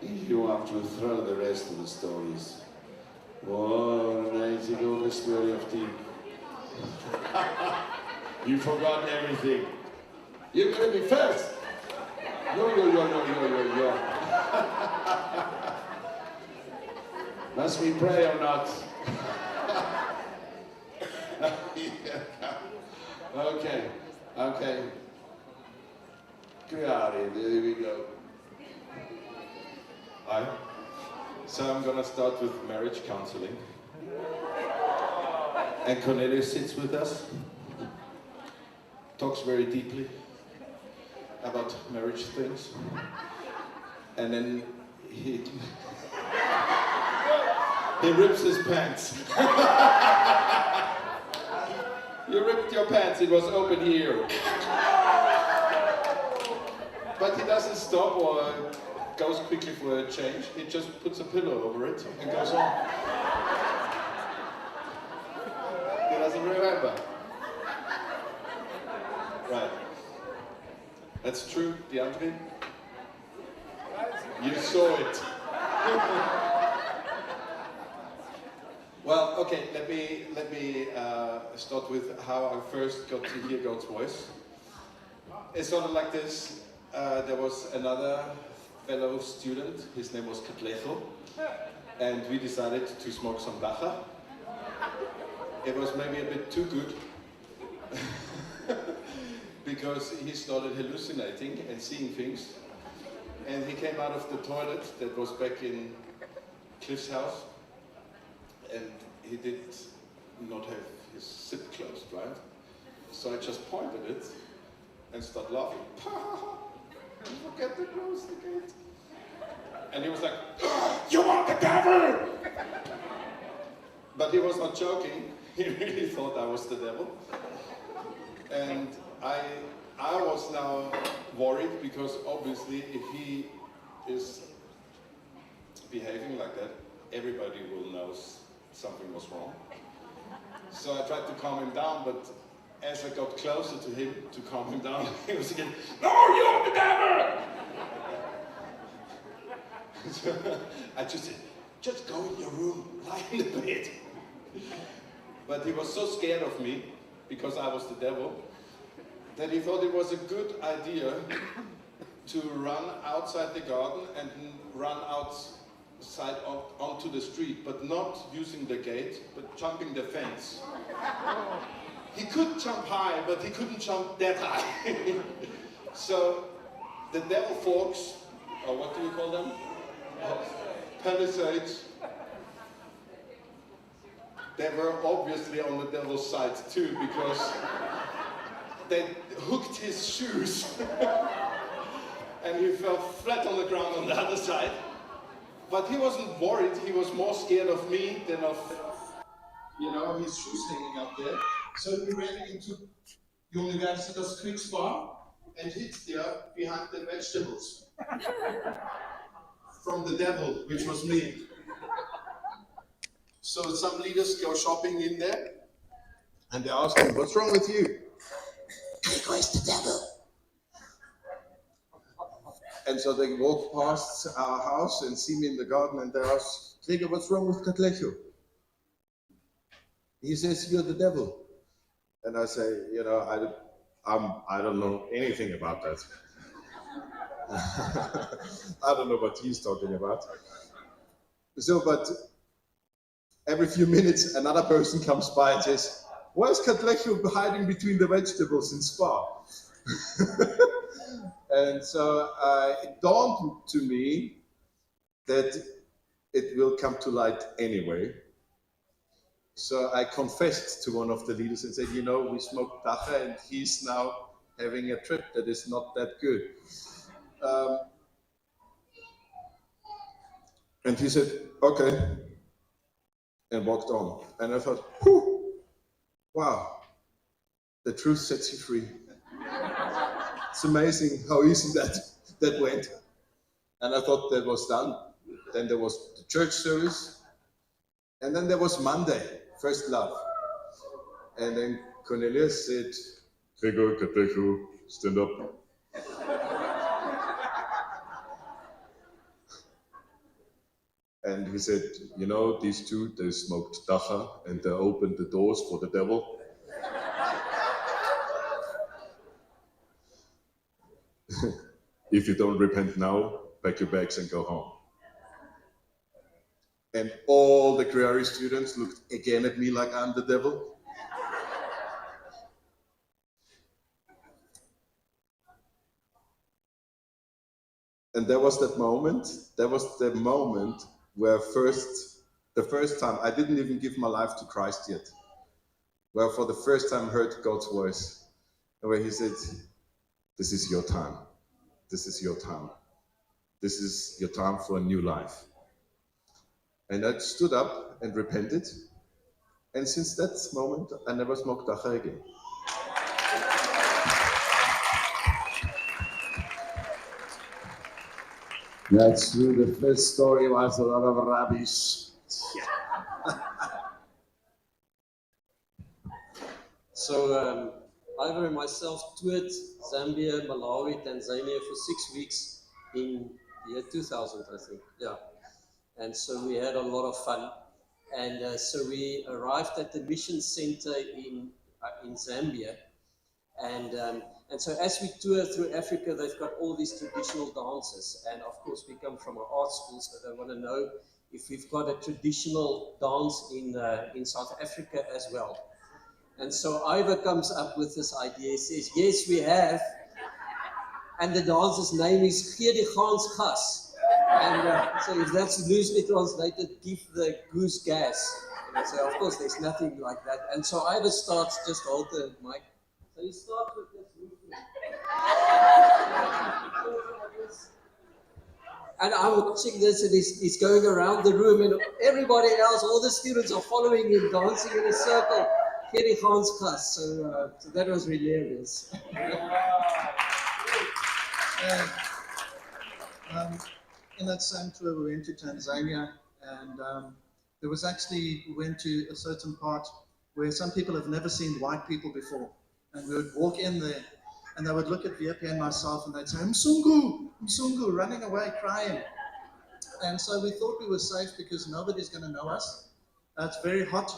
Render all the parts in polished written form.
You have to throw the rest of the stories. What an easy go story of team. You forgot everything. You're gonna be first. Yo. Must we pray or not? Okay. There we go. Hi. So I'm gonna start with marriage counseling. And Cornelius sits with us, talks very deeply about marriage things, and then he rips his pants. You ripped your pants, it was open here. But he doesn't stop or goes quickly for a change, he just puts a pillow over it and goes on. He doesn't remember. Right. That's true, DeAndre? You saw it. Well, okay, let me start with how I first got to hear God's voice. It started like this. There was another fellow student, his name was Katlecho, and we decided to smoke some dacha. It was maybe a bit too good, because he started hallucinating and seeing things, and he came out of the toilet that was back in Cliff's house, and he did not have his zip closed, right? So I just pointed it and started laughing. Forget to close the gate. And he was like, "You are the devil!" But he was not joking. He really thought I was the devil. And I was now worried, because obviously if he is behaving like that, everybody will know something was wrong. So I tried to calm him down, but as I got closer to him to calm him down, he was again, "No, you're the devil!" So I just said, "Just go in your room, lie in the bed." But he was so scared of me, because I was the devil, that he thought it was a good idea to run outside the garden and run outside onto the street, but not using the gate, but jumping the fence. He could jump high, but he couldn't jump that high. So the devil forks, or what do you call them? Palisades. They were obviously on the devil's side too, because they hooked his shoes. And he fell flat on the ground on the other side. But he wasn't worried, he was more scared of me than of, his shoes hanging up there. So he ran into Universitas Kriegsbar and hid there behind the vegetables. From the devil, which was me. So some leaders go shopping in there, and they ask him, "What's wrong with you?" "Where's the devil?" And so they walk past our house and see me in the garden, and they ask, "Gregor, what's wrong with Katlecho?" He says, "You're the devil." And I say, I don't know anything about that. I don't know what he's talking about. So, but every few minutes, another person comes by and says, "Where's Katlecho hiding between the vegetables in Spa?" And so it dawned to me that it will come to light anyway. So I confessed to one of the leaders and said, "We smoked dacha and he's now having a trip that is not that good." And he said, "Okay," and walked on. And I thought, wow, the truth sets you free. It's amazing how easy that went. And I thought that was done. Then there was the church service. And then there was Monday, first love. And then Cornelius said, "Gregor, Katlecho, stand up." And he said, you know, these two, they smoked dacha and they opened the doors for the devil. If you don't repent now, pack your bags and go home. And all the Creary students looked again at me like I'm the devil. And there was the moment where the first time, I didn't even give my life to Christ yet, where for the first time heard God's voice, and where he said, this is your time. This is your time. This is your time for a new life. And I stood up and repented. And since that moment, I never smoked dacha again. That's true. The first story was a lot of rubbish. So Ivor and myself toured Zambia, Malawi, Tanzania for 6 weeks in the year 2000, I think. Yeah. And so we had a lot of fun. And so we arrived at the mission center in Zambia. And so as we tour through Africa, they've got all these traditional dances. And of course, we come from an art school, so they want to know if we've got a traditional dance in South Africa as well. And so Ivor comes up with this idea. He says, yes, we have. And the dancer's name is Gee die Gans Gas. And so if that's loosely translated, give the goose gas. And I say, of course, there's nothing like that. And so Ivor starts, just hold the mic. So he starts with this movement. And I'm watching this, and he's going around the room, and everybody else, all the students are following him, dancing in a circle. Gee die Gans Gas. So that was hilarious. In that same tour, we went to Tanzania, and there was actually, we went to a certain part where some people have never seen white people before. And we would walk in there, and they would look at VP and myself, and they'd say, Msungu, Msungu, running away, crying. And so we thought we were safe because nobody's going to know us. It's very hot.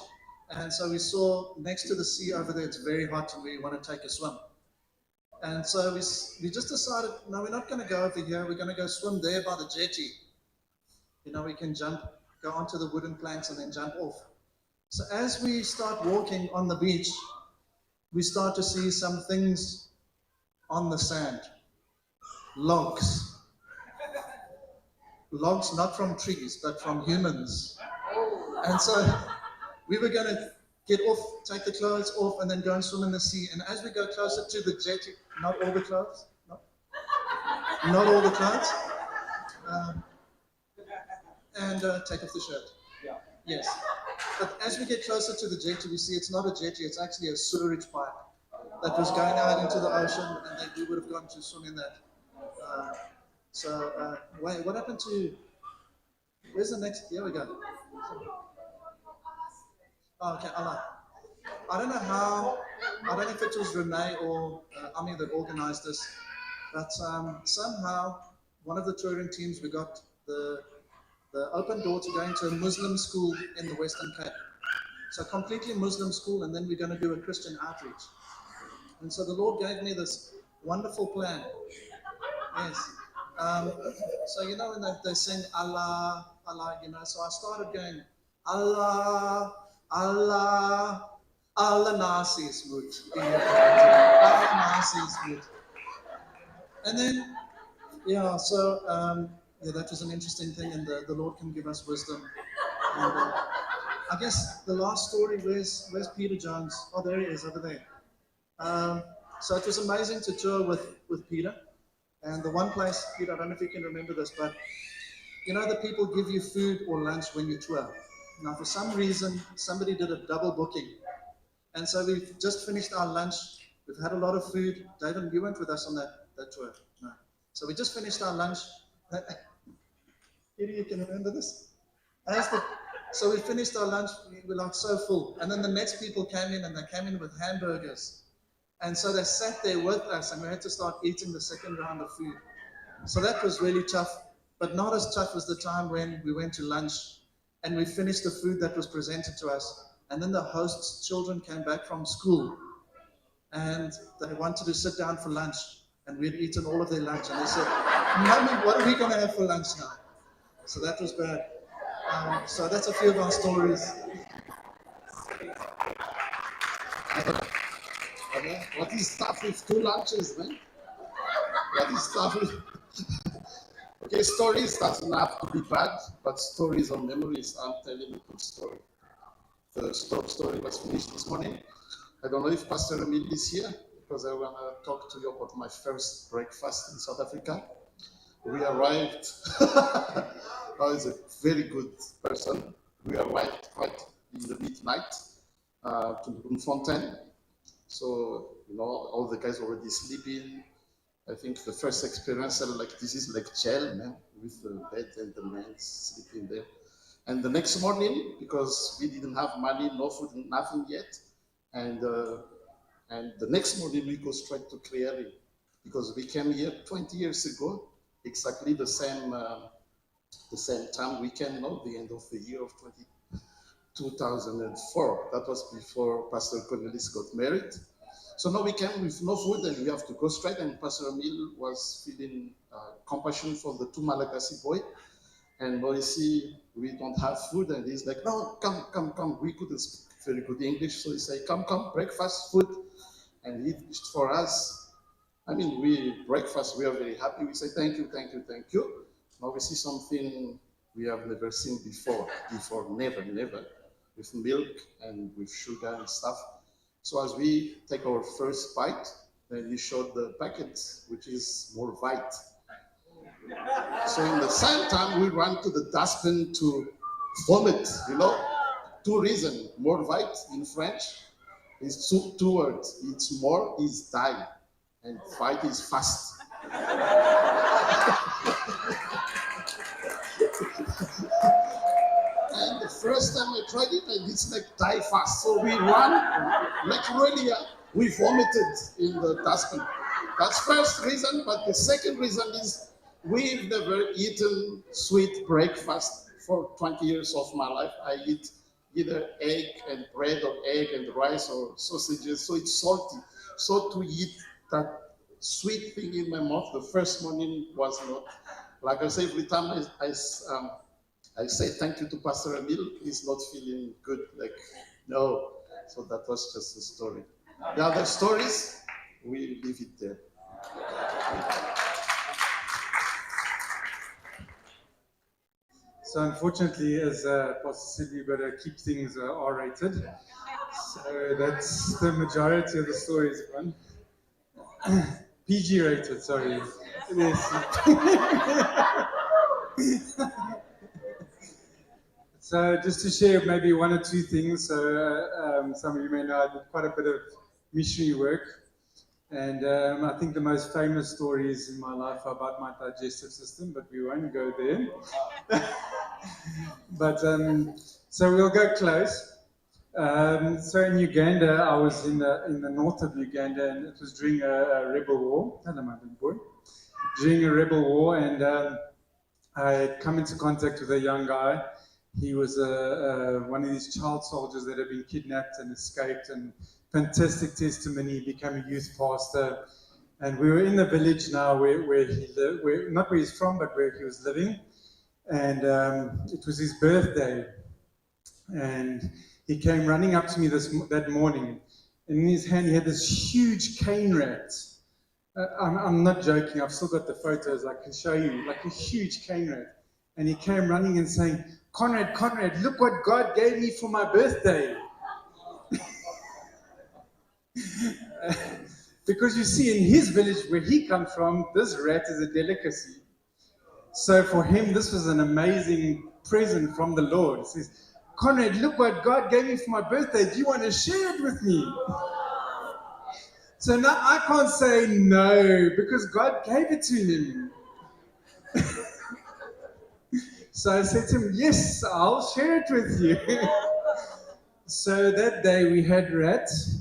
And so we saw next to the sea over there, it's very hot, and we want to take a swim. And so we just decided, no, we're not going to go over here. We're going to go swim there by the jetty. You know, we can go onto the wooden planks and then jump off. So as we start walking on the beach, we start to see some things on the sand. Logs. Logs not from trees, but from humans. And so we were going to get off, take the clothes off, and then go and swim in the sea. And as we go closer to the jetty, not all the clothes, not all the clothes, and take off the shirt. Yeah. Yes. But as we get closer to the jetty, we see it's not a jetty, it's actually a sewerage pipe that was going out into the ocean, and then we would have gone to swim in that. Wait, what happened to, where's the next, here we go. Oh, okay, Allah. I don't know how, I don't know if it was Renee or Ami that organized this, but somehow one of the touring teams, we got the open door to go into a Muslim school in the Western Cape. So completely Muslim school, and then we're going to do a Christian outreach. And so the Lord gave me this wonderful plan. Yes. So you know when they sing Allah, Allah, you know, so I started going, Allah, Allah, Allah nasi is good. Allah nasi is good. And then, yeah, so yeah, that was an interesting thing, and the Lord can give us wisdom. And I guess the last story, where's Peter Jones? Oh, there he is, over there. So it was amazing to tour with Peter. And the one place, Peter, I don't know if you can remember this, but you know the people give you food or lunch when you tour. Now, for some reason, somebody did a double booking. And so we've just finished our lunch. We've had a lot of food. David, you weren't with us on that tour. No. So we just finished our lunch. Peter, you can remember this? So we finished our lunch. We were like so full. And then the next people came in, and they came in with hamburgers. And so they sat there with us, and we had to start eating the second round of food. So that was really tough. but not as tough as the time when we went to lunch and we finished the food that was presented to us. And then the host's children came back from school and they wanted to sit down for lunch. And we'd eaten all of their lunch. And they said, Mommy, what are we going to have for lunch now? So that was bad. So that's a few of our stories. What is stuff with 2 lunches, man? What is stuff with... Okay, stories doesn't have to be bad, but stories or memories, I'm telling a good story. The story was finished this morning. I don't know if Pastor Emil is here, because I want to talk to you about my first breakfast in South Africa. We arrived, I was a very good person. We arrived quite in the midnight to Bloemfontein. So, all the guys already sleeping. I think the first experience, I was like, this is like jail, man, with the bed and the man sleeping there. And the next morning, because we didn't have money, no food, nothing yet, and the next morning we go straight to Creary, because we came here 20 years ago, exactly the same time we came, the end of the year of 2004. That was before Pastor Cornelis got married. So now we came with no food and we have to go straight, and Pastor Emil was feeling compassion for the 2 Malagasy boys. And now you see, we don't have food, and he's like, no, come. We couldn't speak very good English, so he said, come, breakfast, food. And he fished for us. I mean, breakfast, we are very happy. We say, thank you. Now we see something we have never seen before, never, with milk and with sugar and stuff. So as we take our first bite, then he showed the packet, which is more white. So in the same time, we run to the dustbin to vomit, 2 reasons. More white in French is 2 words. It's more is die, and white is fast. And the first time I tried it, and it's like die fast. So we run, like really, we vomited in the dustbin. That's first reason, but the second reason is we've never eaten sweet breakfast for 20 years of my life. I eat either egg and bread or egg and rice or sausages, so it's salty. So to eat that sweet thing in my mouth the first morning was not, like I say, every time I say thank you to Pastor Emil, he's not feeling good, like, no. So that was just a story. The other stories, we leave it there. So unfortunately, as Pastor said, we've got to keep things R-rated. So that's the majority of the stories gone. PG-rated, sorry. So just to share maybe 1 or 2 things. So some of you may know I did quite a bit of missionary work. And I think the most famous stories in my life are about my digestive system, but we won't go there. But so we'll go close. So in Uganda, I was in the north of Uganda, and it was during a rebel war. Hello, my big boy. During a rebel war, and I had come into contact with a young guy. He was one of these child soldiers that had been kidnapped and escaped, and fantastic testimony. He became a youth pastor, and we were in the village now where he lived, not where he's from, but where he was living. And it was his birthday, and he came running up to me that morning, and in his hand he had this huge cane rat. I'm not joking, I've still got the photos, I can show you, like a huge cane rat. And he came running and saying, Conrad, look what God gave me for my birthday. Because you see, in his village where he comes from, this rat is a delicacy. So for him, this was an amazing present from the Lord. He says, Conrad, look what God gave me for my birthday. Do you want to share it with me? So now I can't say no, because God gave it to him. So I said to him, yes, I'll share it with you. So that day we had rats.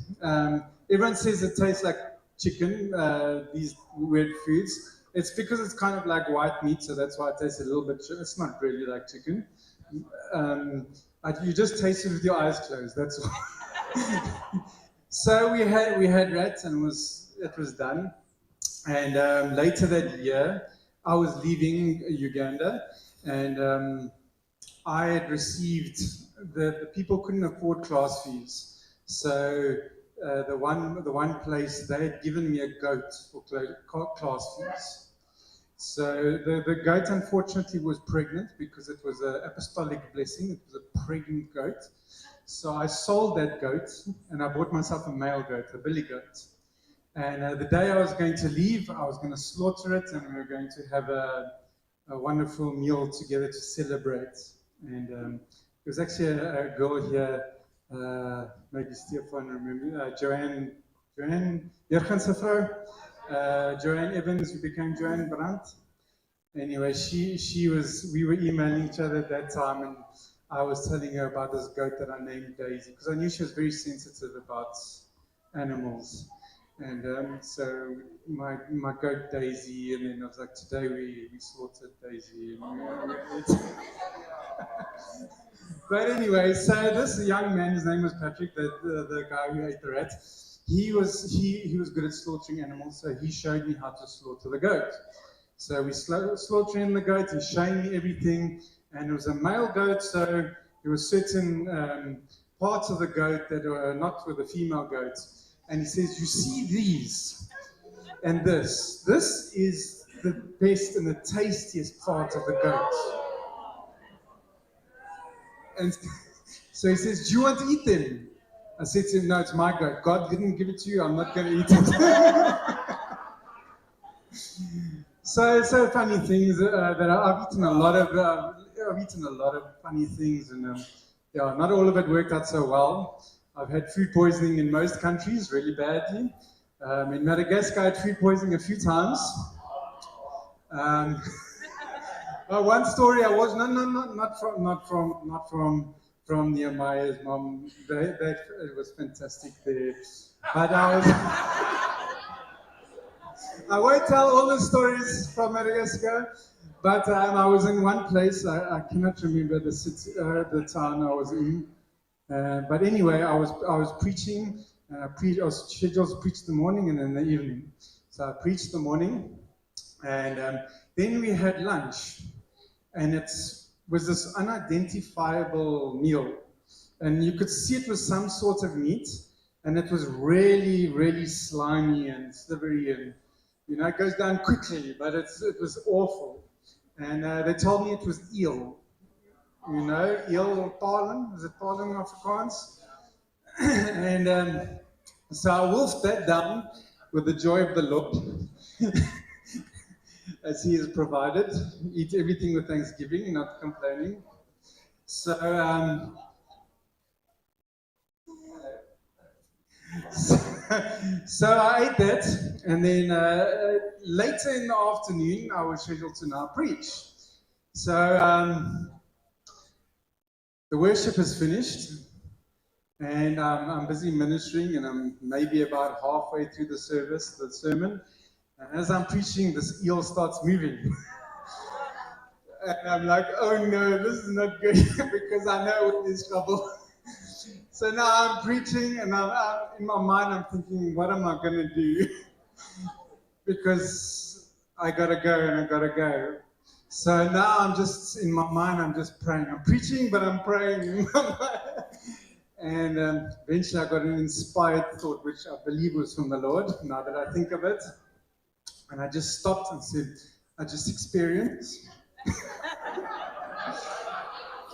Everyone says it tastes like chicken, these weird foods. It's because it's kind of like white meat, so that's why it tastes a little bit. It's not really like chicken. You just taste it with your eyes closed. That's all. So we had rats, and it was done. And later that year, I was leaving Uganda, and I had received the people couldn't afford class fees, so the one place they had given me a goat for class fees. So the goat unfortunately was pregnant because it was an apostolic blessing. It was a pregnant goat. So I sold that goat and I bought myself a male goat, a billy goat. And the day I was going to leave, I was going to slaughter it and we were going to have a wonderful meal together to celebrate. And there was actually a girl here, maybe Stefan remember, Joanne Jurgense vrouw. Joanne Evans, who became Joanne Brandt. Anyway, we were emailing each other at that time, and I was telling her about this goat that I named Daisy, because I knew she was very sensitive about animals. And so my goat Daisy, and then I was like, today we slaughtered Daisy. But anyway, so this young man, his name was Patrick, the guy who ate the rat. He was good at slaughtering animals, so he showed me how to slaughter the goat. So we slaughtering the goat, he's showing me everything, and it was a male goat, so there were certain parts of the goat that were not with the female goat. And he says, you see these, and this is the best and the tastiest part of the goat. And so he says, do you want to eat them? I said to him, no, it's my goat. God didn't give it to you, I'm not going to eat it. So funny things that I've eaten a lot of funny things, and yeah, not all of it worked out so well. I've had food poisoning in most countries, really badly. In Madagascar, I had food poisoning a few times. One story, I was not from Nehemiah's mom. It was fantastic there, but I was. I won't tell all the stories from Madagascar, but I was in one place. I cannot remember the city, the town I was in. But anyway, I was preaching. I was scheduled to preach the morning and in the evening. So I preached the morning, and then we had lunch, and it was this unidentifiable meal, and you could see it was some sort of meat, and it was really, really slimy and slivery, and it goes down quickly, but it was awful. And they told me it was eel. Eel palen, is it palen in Afrikaans? And so I wolfed that down with the joy of the Lord, as He has provided. Eat everything with thanksgiving, not complaining. So I ate that, and then later in the afternoon, I was scheduled to now preach. So the worship is finished, and I'm busy ministering, and I'm maybe about halfway through the sermon, and as I'm preaching, this eel starts moving. And I'm like, oh no, this is not good, because I know there's trouble. So now I'm preaching, and in my mind I'm thinking, what am I going to do? Because I got to go, and I got to go. So now I'm just, in my mind, I'm just praying. I'm preaching, but I'm praying in my mind. And eventually I got an inspired thought, which I believe was from the Lord, now that I think of it. And I just stopped and said, I just experienced.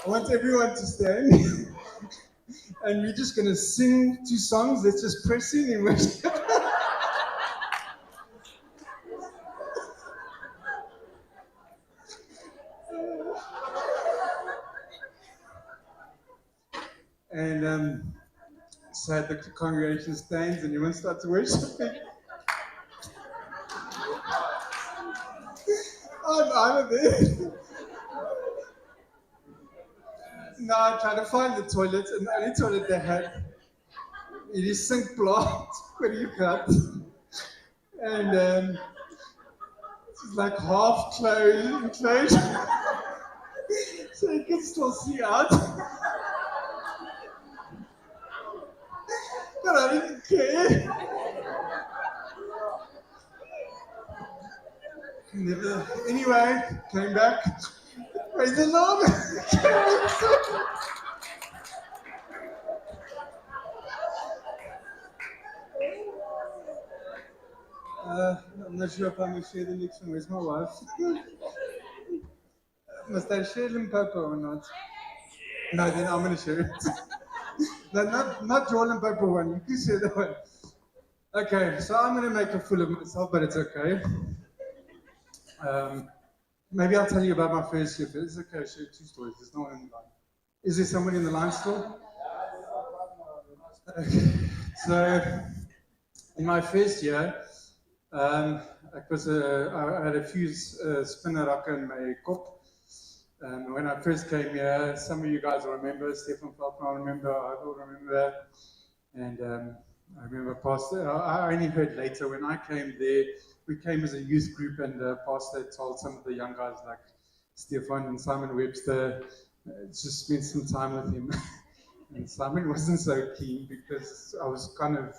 I want everyone to stand. And we're just going to sing 2 songs. Let's just press in worship. And so the congregation stands and everyone starts worshiping. I'm out of there. Now I try to find the toilet, and the only toilet they had, it is sinkplaat, where you cut. And like half closed, so you can still see out. But I didn't care. Never. Anyway, came back. Praise the Lord. I'm not sure if I'm going to share the next one. Where's my wife? Must I share Limpopo or not? No, then I'm going to share it. No, not your Limpopo one. You can share that one. Okay, so I'm going to make a fool of myself, but it's okay. Maybe I'll tell you about my first year, but it's okay. I'll share 2 stories. There's no one in the line. Is there someone in the line still? Okay. So, in my first year, I had a few spinner rocker in my kop. When I first came here, some of you guys will remember, Stefan Falkman will remember, I will remember, and I remember Pastor, I only heard later, when I came there, we came as a youth group, and Pastor told some of the young guys like Stefan and Simon Webster, just spent some time with him. And Simon wasn't so keen because I was kind of,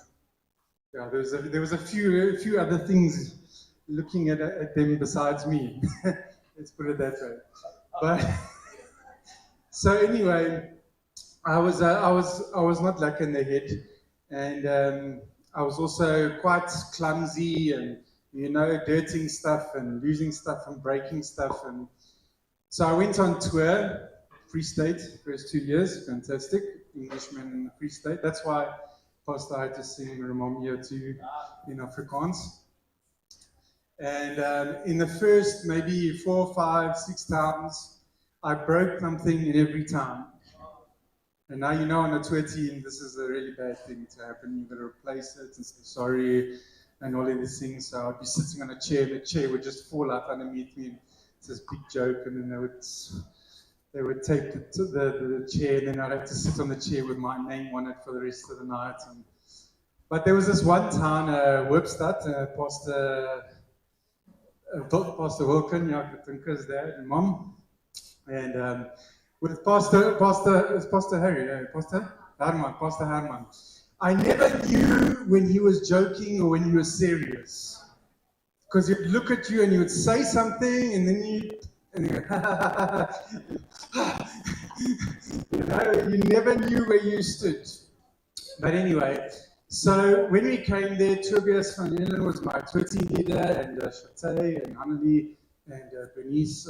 yeah, there was a few other things looking at them besides me. Let's put it that way. But so anyway, I was not lucky in the head, and I was also quite clumsy and dirting stuff and losing stuff and breaking stuff, and so I went on tour, Free State, first 2 years, fantastic, Englishman in the Free State. That's why Pastor had to sing Ramamia too in Afrikaans. And in the first maybe 4, 5, 6 times, I broke something in every time. And now on a tour team, this is a really bad thing to happen. You've got to replace it and say sorry and all of these things. So I'd be sitting on a chair, and the chair would just fall out underneath me. And it's this big joke, and then they would take the chair, and then I'd have to sit on the chair with my name on it for the rest of the night. But there was this one town, Webstad, Pastor Wilken, Jacob Tinker's dad and mom, and with Pastor Harry, Pastor Herman. I never knew when he was joking or when he was serious, because he'd look at you and he would say something, and then you you never knew where you stood. But anyway, so when we came there, Tobias van Ellen was my tour team leader, and Chate and Annelie and Bernice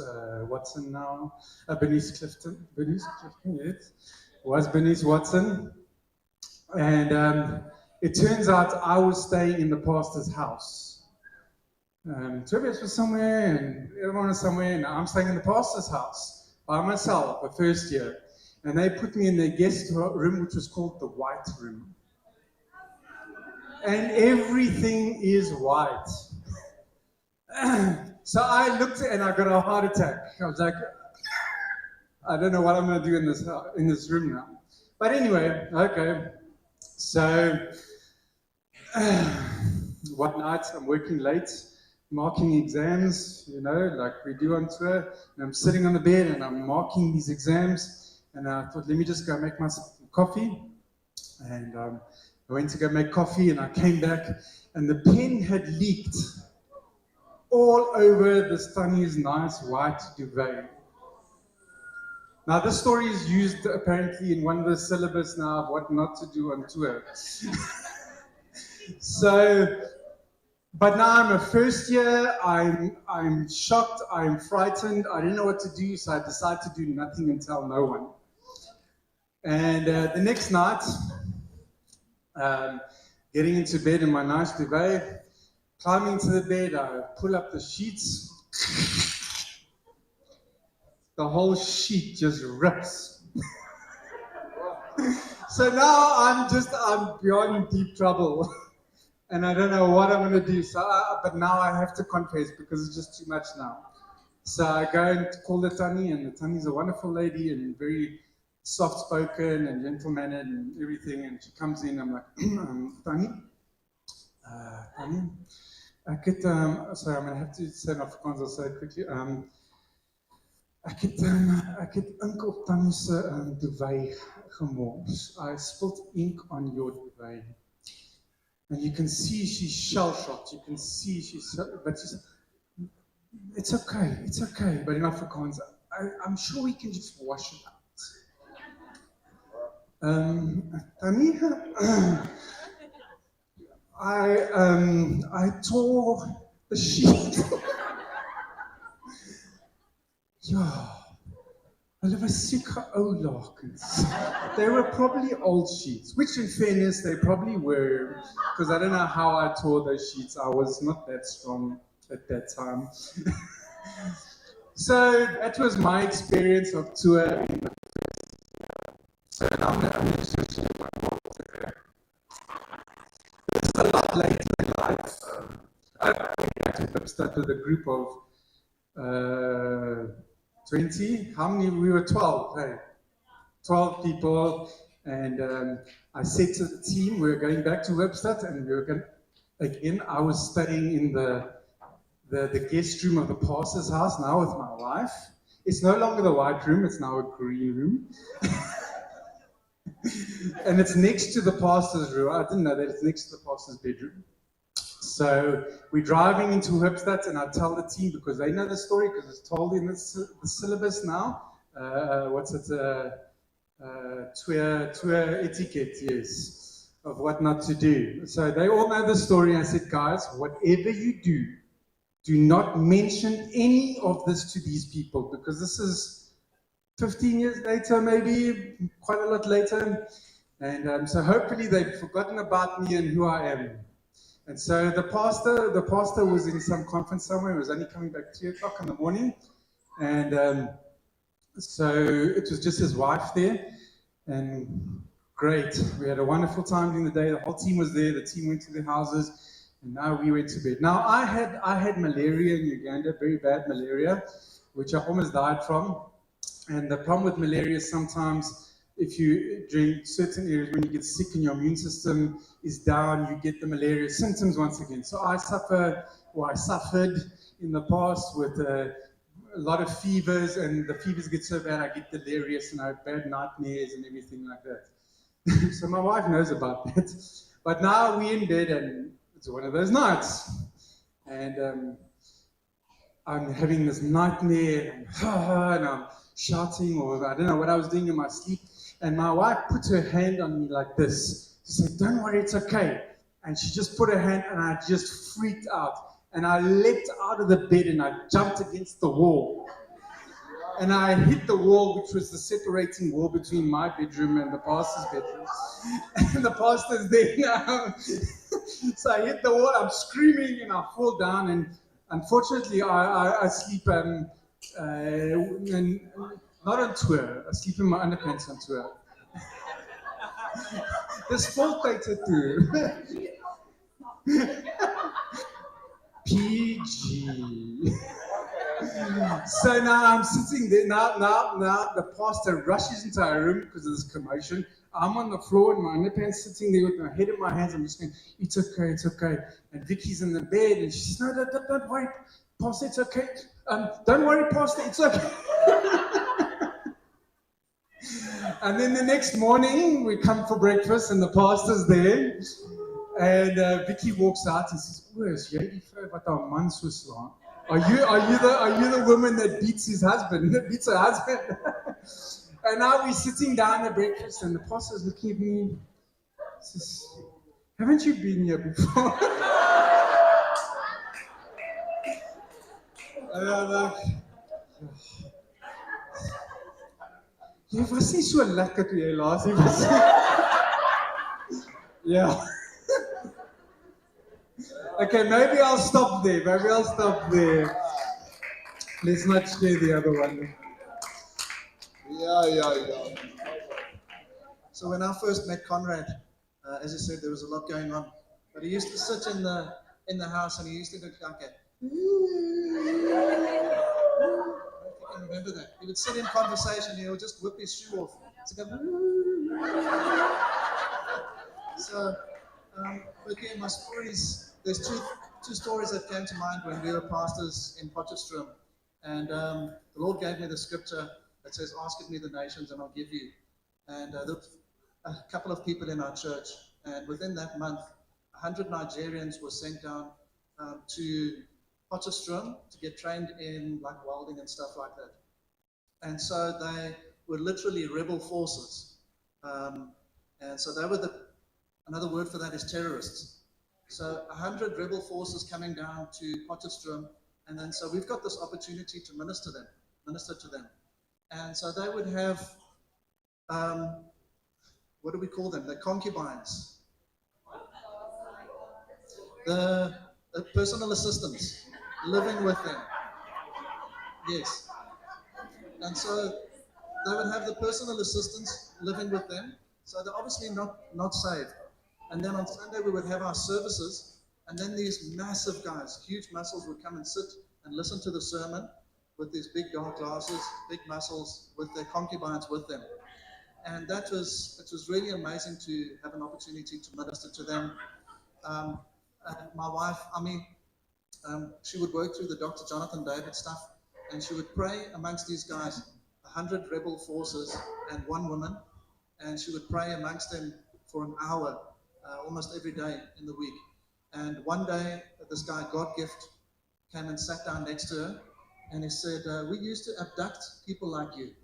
Watson now. Bernice Clifton, yes, was Bernice Watson. And it turns out I was staying in the pastor's house. Tobias was somewhere, and everyone was somewhere, and I'm staying in the pastor's house by myself the first year. And they put me in their guest room, which was called the White Room. And everything is white. So I looked and I got a heart attack. I was like, I don't know what I'm going to do in this room now. But anyway, okay. So one night I'm working late, marking exams, like we do on tour. And I'm sitting on the bed and I'm marking these exams. And I thought, let me just go make myself some coffee. And I went to go make coffee, and I came back, and the pen had leaked all over the Tannie's nice white duvet. Now, this story is used apparently in one of the syllabus now of what not to do on tour. So, but now I'm a first year, I'm shocked, I'm frightened, I didn't know what to do, so I decided to do nothing and tell no one. And the next night, getting into bed in my nice duvet, climbing into the bed, I pull up the sheets. The whole sheet just rips. So now I'm beyond deep trouble. And I don't know what I'm going to do. But now I have to confess because it's just too much now. So I go and call the Tannie, and the Tannie's a wonderful lady and very soft-spoken and gentle-mannered and everything, and she comes in, I'm like, Tannie, sorry, I'm going to have to say in Afrikaans, I'll say it quickly. Ek het ink op Tannie se duvet gemors. I spilled ink on your duvet. And you can see she's shell-shocked. You can see but she's, it's okay. But in Afrikaans, I'm sure we can just wash it out. Tannie, I tore the sheet. Ja, hulle was seker ou lakens. They were probably old sheets, which in fairness, they probably were, because I don't know how I tore those sheets. I was not that strong at that time. So that was my experience of touring. So now I'm just going to show you my walk today. This is a lot later in life. I went to start with a group of 20, how many? We were 12, hey? 12 people, and I said to the team, we were going back to Webster, and we were going, again, I was studying in the guest room of the pastor's house, now with my wife. It's no longer the white room, it's now a green room. And it's next to the pastor's room. I didn't know that it's next to the pastor's bedroom. So we're driving into Webster, and I tell the team, because they know the story, because it's told in the syllabus now. What's it? Tour etiquette, yes, of what not to do. So they all know the story. I said, guys, whatever you do, do not mention any of this to these people, because this is 15 years later, maybe, quite a lot later. And so hopefully they've forgotten about me and who I am. And so the pastor was in some conference somewhere. He was only coming back 3 o'clock in the morning. And so it was just his wife there. And great. We had a wonderful time during the day. The whole team was there. The team went to their houses. And now we went to bed. Now I had malaria in Uganda, very bad malaria, which I almost died from. And the problem with malaria is sometimes if you drink certain areas, when you get sick and your immune system is down, you get the malaria symptoms once again. So I suffered in the past with a lot of fevers, and the fevers get so bad I get delirious and I have bad nightmares and everything like that. So my wife knows about that. But now we're in bed and it's one of those nights. And I'm having this nightmare and I'm shouting, or I don't know what I was doing in my sleep. And my wife put her hand on me like this. She said, don't worry, it's okay. And she just put her hand, and I just freaked out. And I leapt out of the bed and I jumped against the wall. And I hit the wall, which was the separating wall between my bedroom and the pastor's bedroom. And the pastor's there now. So I hit the wall, I'm screaming, and I fall down. And unfortunately, I sleep not on tour. I sleep in my underpants on tour. Dis voltydse tour. PG. So now I'm sitting there. Now the pastor rushes into our room because of this commotion. I'm on the floor in my underpants, sitting there with my head in my hands. I'm just going, it's okay. And Vicky's in the bed, and she says, no, don't worry, Pastor, it's okay. Don't worry, Pastor, it's okay. And then the next morning, we come for breakfast, and the pastor's there. And Vicky walks out and says, "Oh, is jy die vrou wat haar man so slaan? Are you the woman that beats her husband?" And now we're sitting down at breakfast, and the pastor's looking at me. Says, "Haven't you been here before?" And I'm like, jy was nie so lekker toe jy laas hier was. Yeah. Okay, maybe I'll stop there. Let's not share the other one. Yeah. So when I first met Conrad, as I said, there was a lot going on. But he used to sit in the house and he used to go like that. I don't know if you can remember that. He would sit in conversation and he would just whip his shoe off. So, but again, my stories, there's two stories that came to mind when we were pastors in Potchefstroom. And the Lord gave me the scripture that says, "Ask of me the nations and I'll give you." And there were a couple of people in our church. And within that month, 100 Nigerians were sent down to Potchefstroom to get trained in like welding and stuff like that. And so they were literally rebel forces. And so they were another word for that is terrorists. So 100 rebel forces coming down to Potchefstroom, and then so we've got this opportunity to minister to them. And so they would have, what do we call them? The concubines. The personal assistants living with them. Yes. And so they would have the personal assistants living with them. So they're obviously not saved. And then on Sunday we would have our services, and then these massive guys, huge muscles, would come and sit and listen to the sermon with these big dark glasses, big muscles, with their concubines with them. And it was really amazing to have an opportunity to minister to them. My wife, she would work through the Dr. Jonathan David stuff, and she would pray amongst these guys, 100 rebel forces and one woman, and she would pray amongst them for an hour, almost every day in the week. And one day, this guy, God Gift, came and sat down next to her, and he said, "We used to abduct people like you."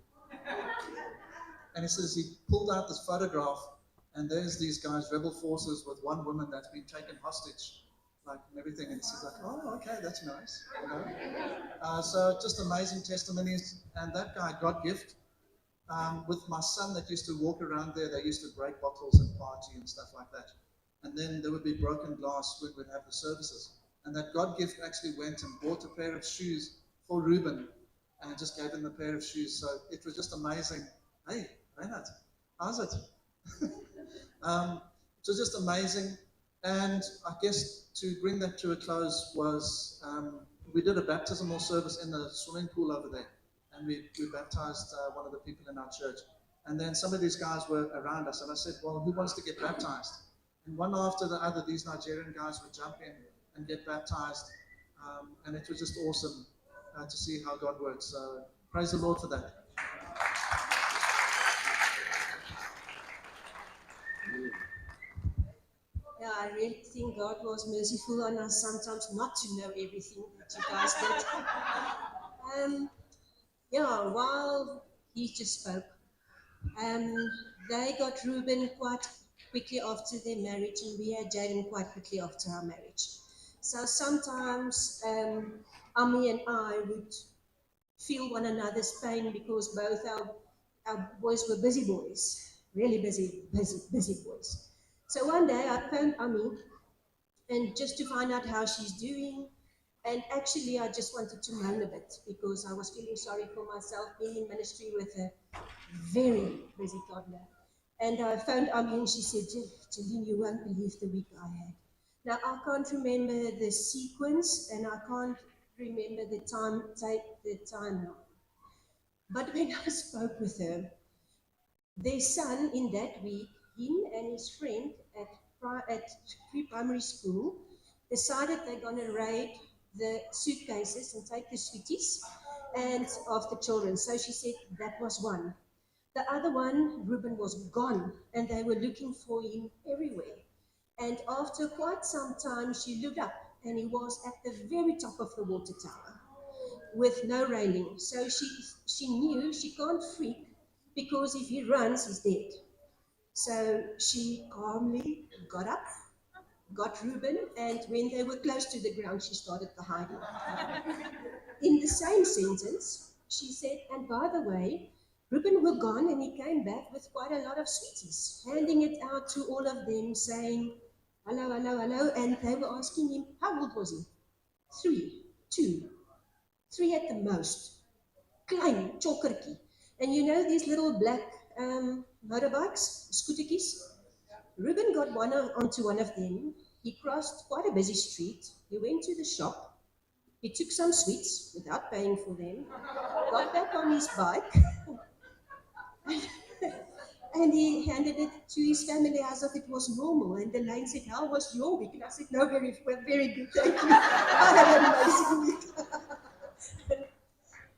And he says he pulled out this photograph, and there's these guys, rebel forces, with one woman that's been taken hostage, like and everything. And he's like, "Oh, okay, that's nice." You know? So just amazing testimonies. And that guy, God Gift, with my son that used to walk around there, they used to break bottles and party and stuff like that. And then there would be broken glass when we'd have the services. And that God Gift actually went and bought a pair of shoes for Reuben and just gave him a pair of shoes. So it was just amazing. Hey, Reinhard, how's it? It was just amazing. And I guess to bring that to a close was, we did a baptismal service in the swimming pool over there. And we baptized one of the people in our church. And then some of these guys were around us, and I said, "Well, who wants to get baptized?" And one after the other, these Nigerian guys would jump in and get baptized. And it was just awesome to see how God works. So praise the Lord for that. Yeah, I really think God was merciful on us sometimes not to know everything that you guys did. Yeah, while he just spoke, they got Reuben quite quickly after their marriage, and we had Jaden quite quickly after our marriage. So sometimes Ami and I would feel one another's pain because both our boys were busy boys, really busy boys. So one day I phoned Ami, and just to find out how she's doing. And actually, I just wanted to moan a bit because I was feeling sorry for myself being in ministry with a very busy toddler. And I phoned Ami and she said, "Jeline, you won't believe the week I had." Now, I can't remember the sequence and I can't remember the timeline. But when I spoke with her, their son in that week, him and his friend at pre-primary school, decided they're going to raid the suitcases and take the sweeties and of the children. So she said that was one. The other one, Reuben, was gone, and they were looking for him everywhere. And after quite some time, she looked up, and he was at the very top of the water tower with no railing. So she knew she can't freak, because if he runs, he's dead. So she calmly got up, got Reuben, and when they were close to the ground, she started the hiding. In the same sentence, she said, "And by the way, Reuben were gone and he came back with quite a lot of sweeties, handing it out to all of them, saying, 'Hello, hello, hello.' And they were asking him, how old was he? 3 at the most. Klein, chokkertjie. And you know these little black motorbikes, scooterkies? Reuben got onto one of them. He crossed quite a busy street. He went to the shop. He took some sweets without paying for them, got back on his bike, And he handed it to his family as if it was normal. And Elaine said, how was your week? And I said, no, very, well, very good, thank you. I had an amazing week.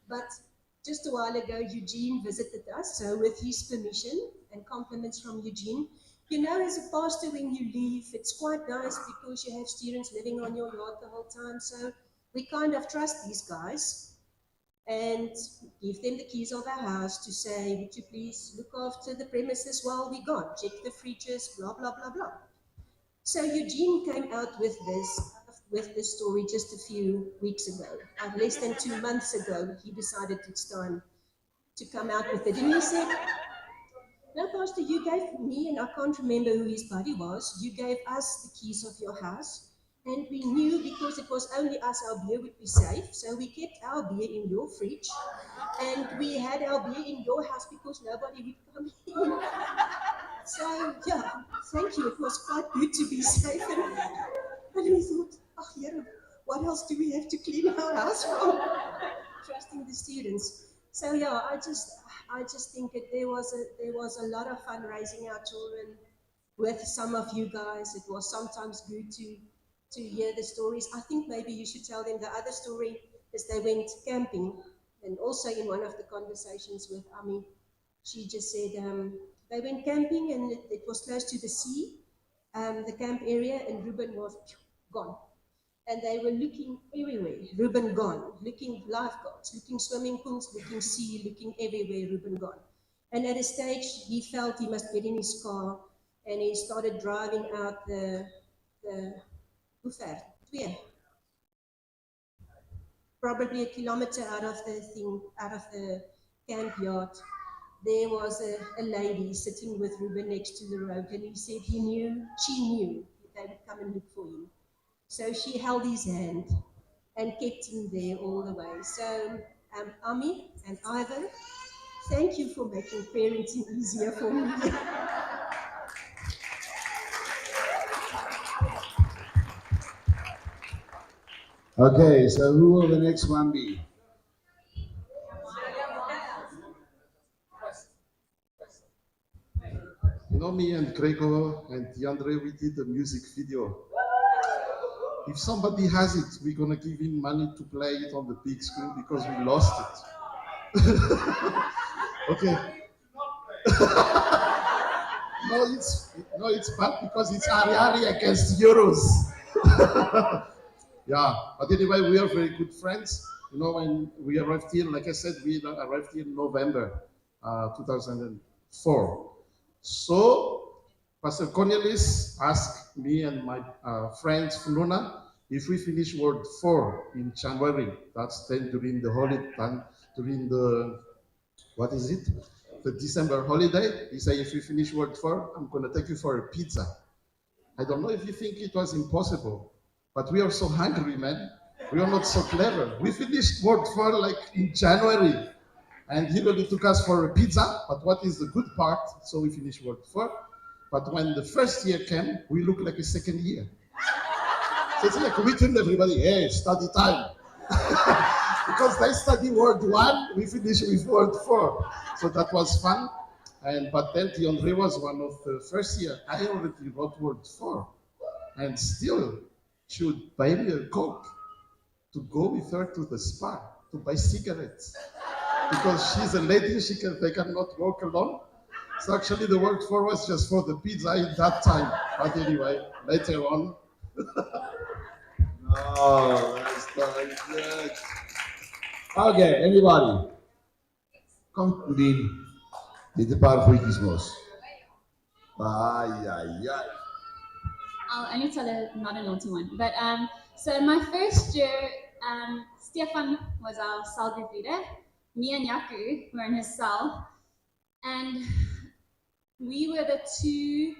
But just a while ago, Eugene visited us, so with his permission and compliments from Eugene. You know, as a pastor, when you leave, it's quite nice because you have students living on your yard the whole time. So we kind of trust these guys and give them the keys of our house to say, would you please look after the premises while we're gone, check the fridges, blah, blah, blah, blah. So Eugene came out with this story just a few weeks ago. Less than 2 months ago, he decided it's time to come out with it. And he said, no, Pastor, you gave me, and I can't remember who his buddy was, you gave us the keys of your house. And we knew because it was only us, our beer would be safe. So we kept our beer in your fridge. And we had our beer in your house because nobody would come in. So, yeah, thank you. It was quite good to be safe. And we thought, oh, yeah, what else do we have to clean our house from? Trusting the students. So, yeah, I just think there was a lot of fun raising our children with some of you guys. It was sometimes good to hear the stories. I think maybe you should tell them the other story is they went camping. And also in one of the conversations with Ami, she just said they went camping and it was close to the sea, the camp area, and Ruben was gone. And they were looking everywhere, Ruben gone, looking lifeguards, looking swimming pools, looking sea, looking everywhere, Ruben gone. And at a stage, he felt he must get in his car and he started driving out the hoe ver? 2, probably a kilometer out of the camp yard. There was a lady sitting with Ruben next to the road, and he said she knew that they would come and look for him. So she held his hand and kept him there all the way. So Ami and Ivan, thank you for making parenting easier for me. Okay, so who will the next one be? You know, me and Gregor and DeAndre, we did a music video. If somebody has it, we're gonna give him money to play it on the big screen because we lost it. Okay. No, it's bad because it's Ari against Euros. Yeah, but anyway, we are very good friends. You know, when we arrived here, like I said, we arrived here in November 2004. So, Pastor Cornelis asked me and my friend Fuluna if we finish Word 4 in January. That's then during the holiday time, during the, what is it? The December holiday. He said, if you finish Word 4, I'm going to take you for a pizza. I don't know if you think it was impossible, but we are so hungry, man. We are not so clever. We finished Word 4 like in January, and he really took us for a pizza. But what is the good part? So we finished Word 4. But when the first year came, we looked like a second year. So it's like we told everybody, hey, study time. Because they study Word 1, we finish with Word 4. So that was fun. But then DeAndre was one of the first year. I already wrote Word 4. And still should buy me a Coke to go with her to the spa, to buy cigarettes. Because she's a lady, they cannot walk alone. So actually the Word 4 was just for the pizza in that time. But anyway, later on. Oh, that's good. Okay, everybody. Kom Udin. Dit 'n paar goedjies mos. Ai ai ai. I'll only tell not a naughty one. But so my first year, Stefan was our cell group leader. Me and Yaku were in his cell, and we were the two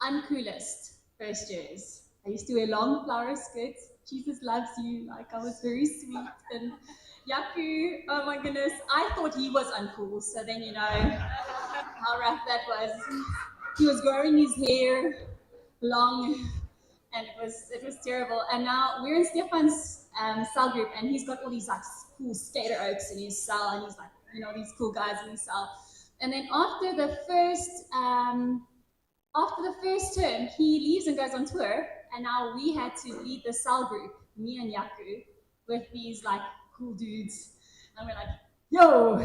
uncoolest first years. I used to wear long flower skirts. Jesus loves you. Like, I was very sweet. And Yaku, oh my goodness, I thought he was uncool. So then you know how rough that was. He was growing his hair long, and it was terrible. And now we're in Stefan's cell group, and he's got all these like cool skater oaks in his cell, and he's like, you know, these cool guys in his cell. And then after the first term, he leaves and goes on tour, and now we had to lead the cell group, me and Yaku, with these like cool dudes, and we're like, yo,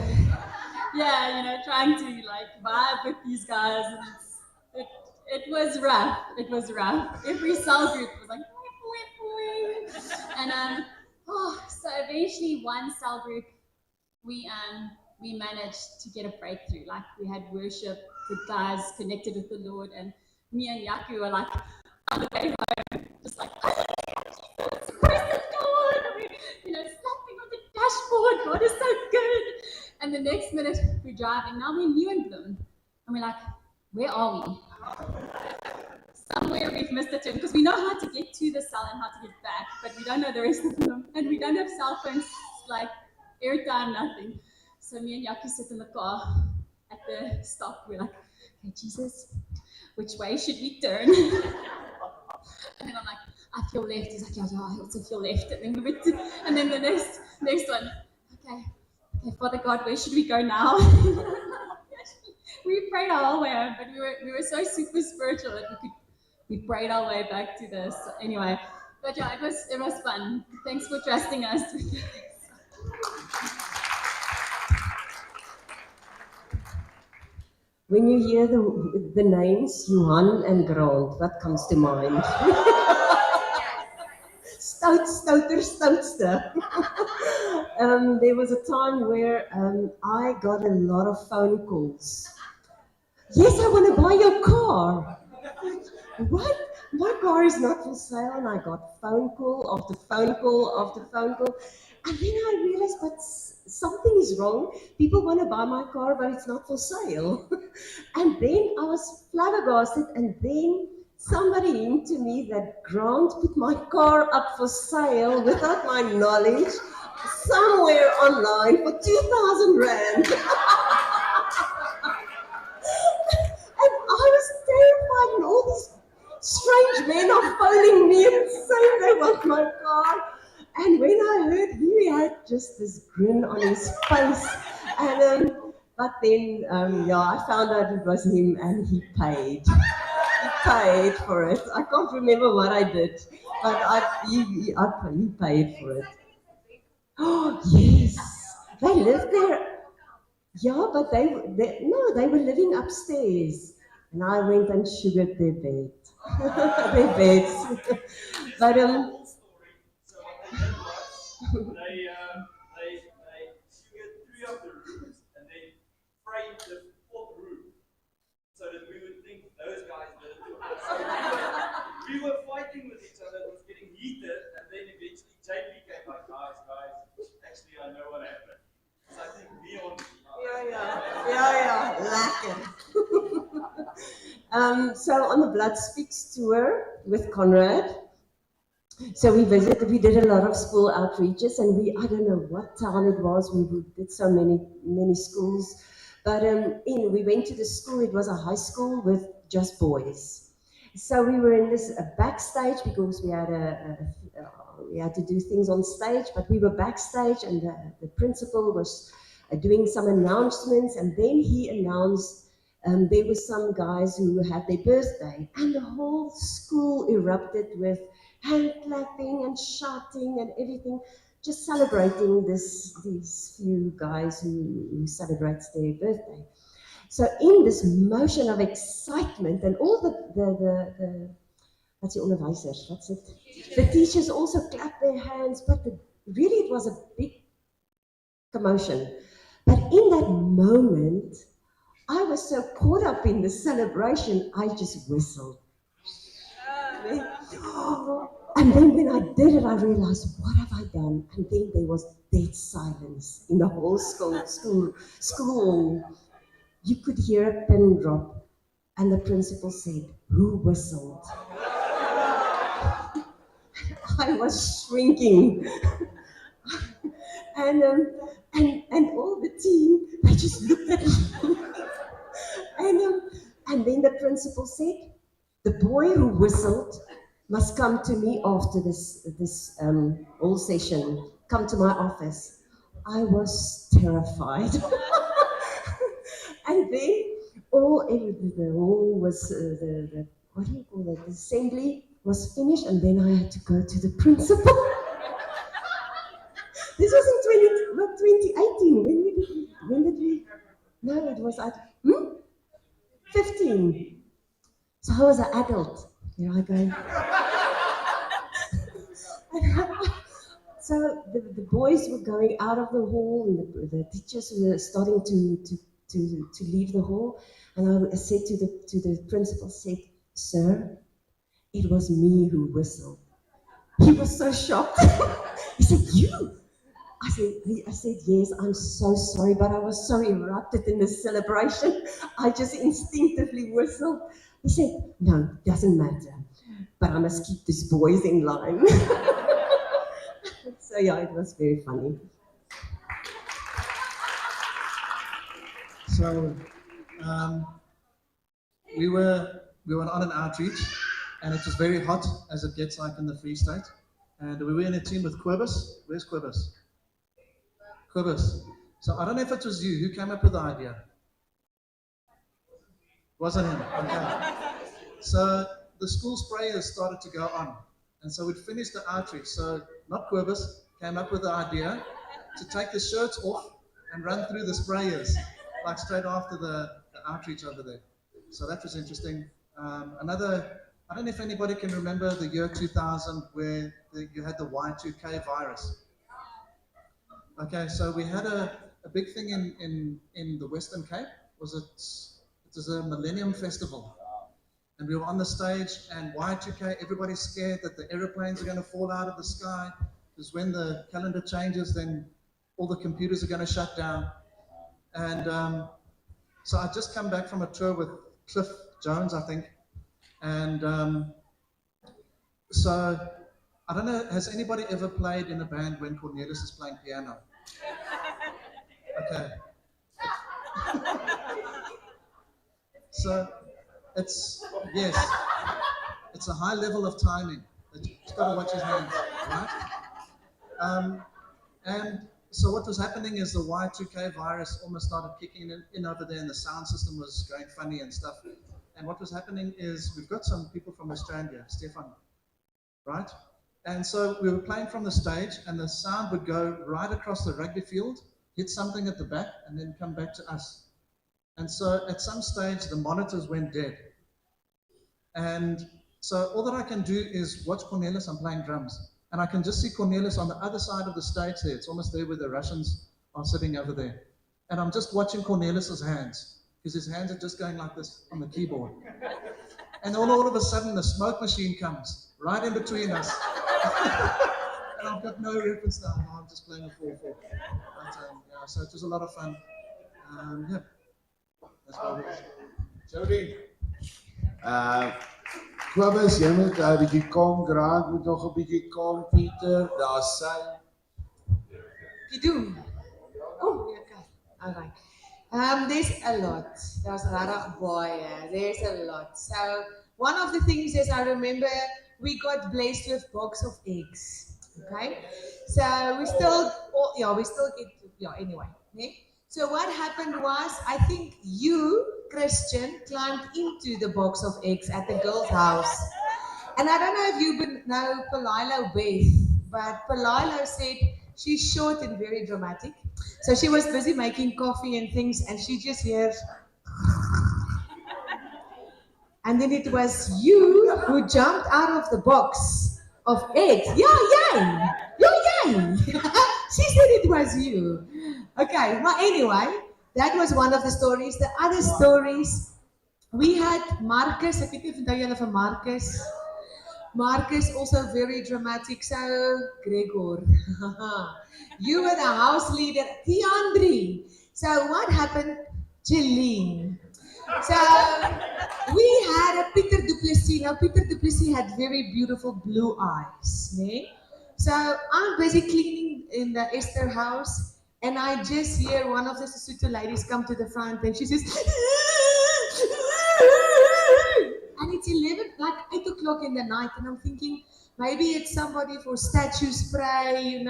yeah, you know, trying to like vibe with these guys, and it was rough. It was rough. Every cell group was like, and so eventually one cell group we managed to get a breakthrough. Like we had worship, the guys connected with the Lord, and me and Yaku were like on the way home, just like praise the Lord, you know, slapping on the dashboard. God is so good. And the next minute we're driving. Now we're new in Bloem, and we're like, where are we? Somewhere we've missed the turn because we know how to get to the cell and how to get back, but we don't know the rest of them, and we don't have cell phones, like airtime, nothing. So me and Yaku sit in the car at the stop. We're like, okay, Jesus, which way should we turn? And then I'm like, I feel left. He's like, yeah, I also feel left. And then and then the next one, okay, Father God, where should we go now? We prayed our whole way home, but we were so super spiritual that we prayed our way back to this. Anyway, but yeah, it was fun. Thanks for trusting us. When you hear the names Johan and Grant, what comes to mind? Stoutster. There was a time where I got a lot of phone calls. Yes, I want to buy your car. What? My car is not for sale, and I got phone call after phone call after phone call. And then I realized, but something is wrong. People want to buy my car, but it's not for sale. And then I was flabbergasted, and then somebody hinted to me that Grant put my car up for sale without my knowledge somewhere online for 2,000 Rand. And I was terrified, and all these strange men are phoning me and saying they want my car. And when I heard, he had just this grin on his face. And but then, yeah, I found out it was him, and he paid. He paid for it. I can't remember what I did, but he paid for it. Oh yes, they lived there. Yeah, but they were living upstairs, and I went and sugared their bed, their beds. But they sugared 3 of the rooms, and they framed the 4th room, so that we would think those guys did it to us. So we were fighting with each other. It was getting heated, and then eventually JP came like, guys, actually I know what happened. So I think we on. Yeah, lekker. So on the Blood Speaks tour with Conrad, so we did a lot of school outreaches, and I don't know what town it was, we did so many schools, but we went to the school. It was a high school with just boys. So we were in this backstage because we had to do things on stage, but we were backstage, and the principal was doing some announcements, and then he announced there were some guys who had their birthday, and the whole school erupted with hand clapping and shouting and everything, just celebrating these few guys who celebrates their birthday. So in this motion of excitement, and all the what's the onderwysers, what's it? The teachers also clapped their hands, but really it was a big commotion. But in that moment, I was so caught up in the celebration, I just whistled. And then when I did it, I realized, what have I done? And then there was dead silence in the whole school. You could hear a pin drop, and the principal said, who whistled? I was shrinking. And all the team, they just looked at me. And then the principal said, the boy who whistled must come to me after this whole session, come to my office. I was terrified. And then the hall was, the, what do you call that, the assembly was finished, and then I had to go to the principal. This was in 2018. When did we, no, it was at, 15. So I was an adult. Here I go. So the boys were going out of the hall, and the teachers were starting to leave the hall. And I said to the principal, said, "Sir, it was me who whistled." He was so shocked. He said, "You?" I said, "Yes, I'm so sorry, but I was so erupted in the celebration. I just instinctively whistled." He said, "No, doesn't matter, but I must keep these boys in line." So yeah, it was very funny. So we were on an outreach, and it was very hot, as it gets like in the Free State. And we were in a team with Quibus. Where's Quibus? Quibus. So I don't know if it was you who came up with the idea. Wasn't him. Okay. So the school sprayers started to go on, and so we'd finished the outreach. So not Quibus came up with the idea to take the shirts off and run through the sprayers, like straight after the outreach over there. So that was interesting. I don't know if anybody can remember the year 2000 where you had the Y2K virus. Okay, so we had a big thing in the Western Cape. It was a Millennium Festival. And we were on the stage, and Y2K, everybody's scared that the aeroplanes are going to fall out of the sky, because when the calendar changes, then all the computers are going to shut down. And so I'd just come back from a tour with Cliff Jones, I think. And so, I don't know, has anybody ever played in a band when Cornelis is playing piano? Okay. So, yes, it's a high level of timing. He's got to watch his hands, right? And so what was happening is the Y2K virus almost started kicking in over there, and the sound system was going funny and stuff. And what was happening is we've got some people from Australia, Stefan, right? And so we were playing from the stage, and the sound would go right across the rugby field, hit something at the back, and then come back to us. And so at some stage, the monitors went dead. And so all that I can do is watch Cornelis. I'm playing drums. And I can just see Cornelis on the other side of the stage there. It's almost there where the Russians are sitting over there. And I'm just watching Cornelis's hands, because his hands are just going like this on the keyboard. And then all of a sudden, the smoke machine comes right in between us. And I've got no reference now. No, I'm just playing a 4/4. But, yeah, so it was a lot of fun. Yeah, that's what it was. Jody. Quibus, jy moet 'n bietjie kom, Grant moet nog 'n bietjie kom, Pieter, daar's sy. Kidoen. Oh, okay. All right. There's a lot. There's regtig baie. There's a lot. So one of the things is I remember we got blessed with box of eggs. Okay. So we still get anyway. Yeah? So what happened was, I think you, Christian, climbed into the box of eggs at the girl's house. And I don't know if you know Palilo Beth, but Palilo said she's short and very dramatic. So she was busy making coffee and things, and she just hears. And then it was you who jumped out of the box of eggs. Yay! She said it was you. Okay, well, anyway, that was one of the stories. The other stories, we had Marcus. I think if you know of Marcus. Marcus, also very dramatic. So, Gregor, you were the house leader. Tiandri. So, what happened? Jeline. So, we had a Peter du Plessis. Now, Peter du Plessis had very beautiful blue eyes. Nee? So, I'm busy cleaning in the Esther house. And I just hear one of the Sesotho ladies come to the front, and she says, and it's 8 o'clock in the night, and I'm thinking, maybe it's somebody for statue spray,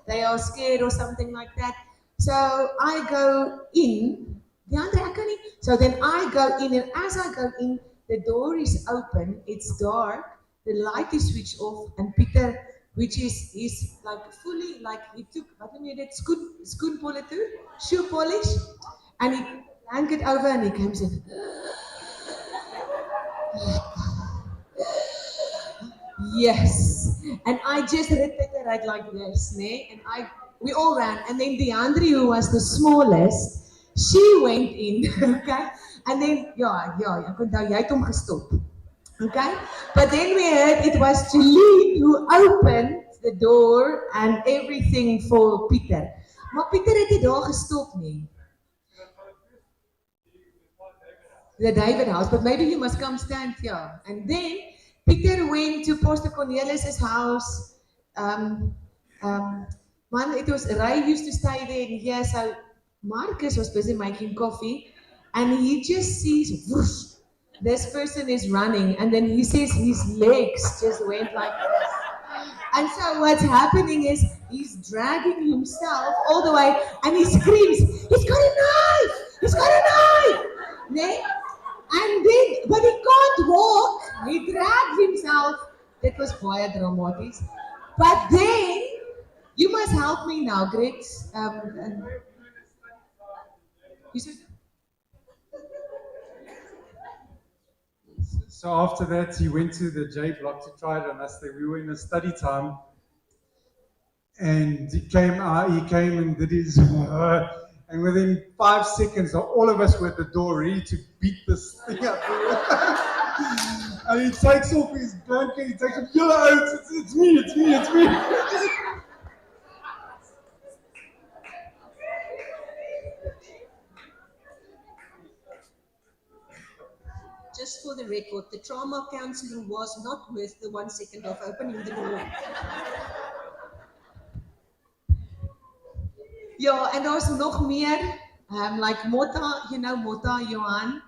they are scared or something like that. So I go in DeAndre, I can't. So then I go in, and as I go in, the door is open. It's dark. The light is switched off, and Peter, which is he's like fully like he took what do you mean? It's schoon polish, shoe polish, and he blanket over, and he comes in. Yes. And I just repeated right like this, né? And we all ran. And then DeAndre, who was the smallest, she went in, okay? And then, ek onthou, jy het hom gestop. Okay? But then we heard it was Jeline who opened the door and everything for Peter. Maar Peter het nie daar gestop nie. The David house, but maybe you must come stand here. And then Peter went to Pastor Cornelius's house. Man, it was Ray used to stay there, and here, so Marcus was busy making coffee, and he just sees, whoosh, this person is running, and then he says his legs just went like this. And so what's happening is he's dragging himself all the way, and he screams, "He's got a knife! He's got a knife!" Nee? And then, but he can't walk. He dragged himself. That was quite dramatic. But then, you must help me now, Greg. You said. So after that, he went to the J block to try it on us. We were in a study time, and he came and did his, and within 5 seconds, all of us were at the door ready to beat this thing up. And he takes off his blanket, he takes off, it's me. Just for the record, the trauma counseling was not worth the 1 second of opening the door. Ja, en daar's nog meer. Like Mota, you know Mota, Johan.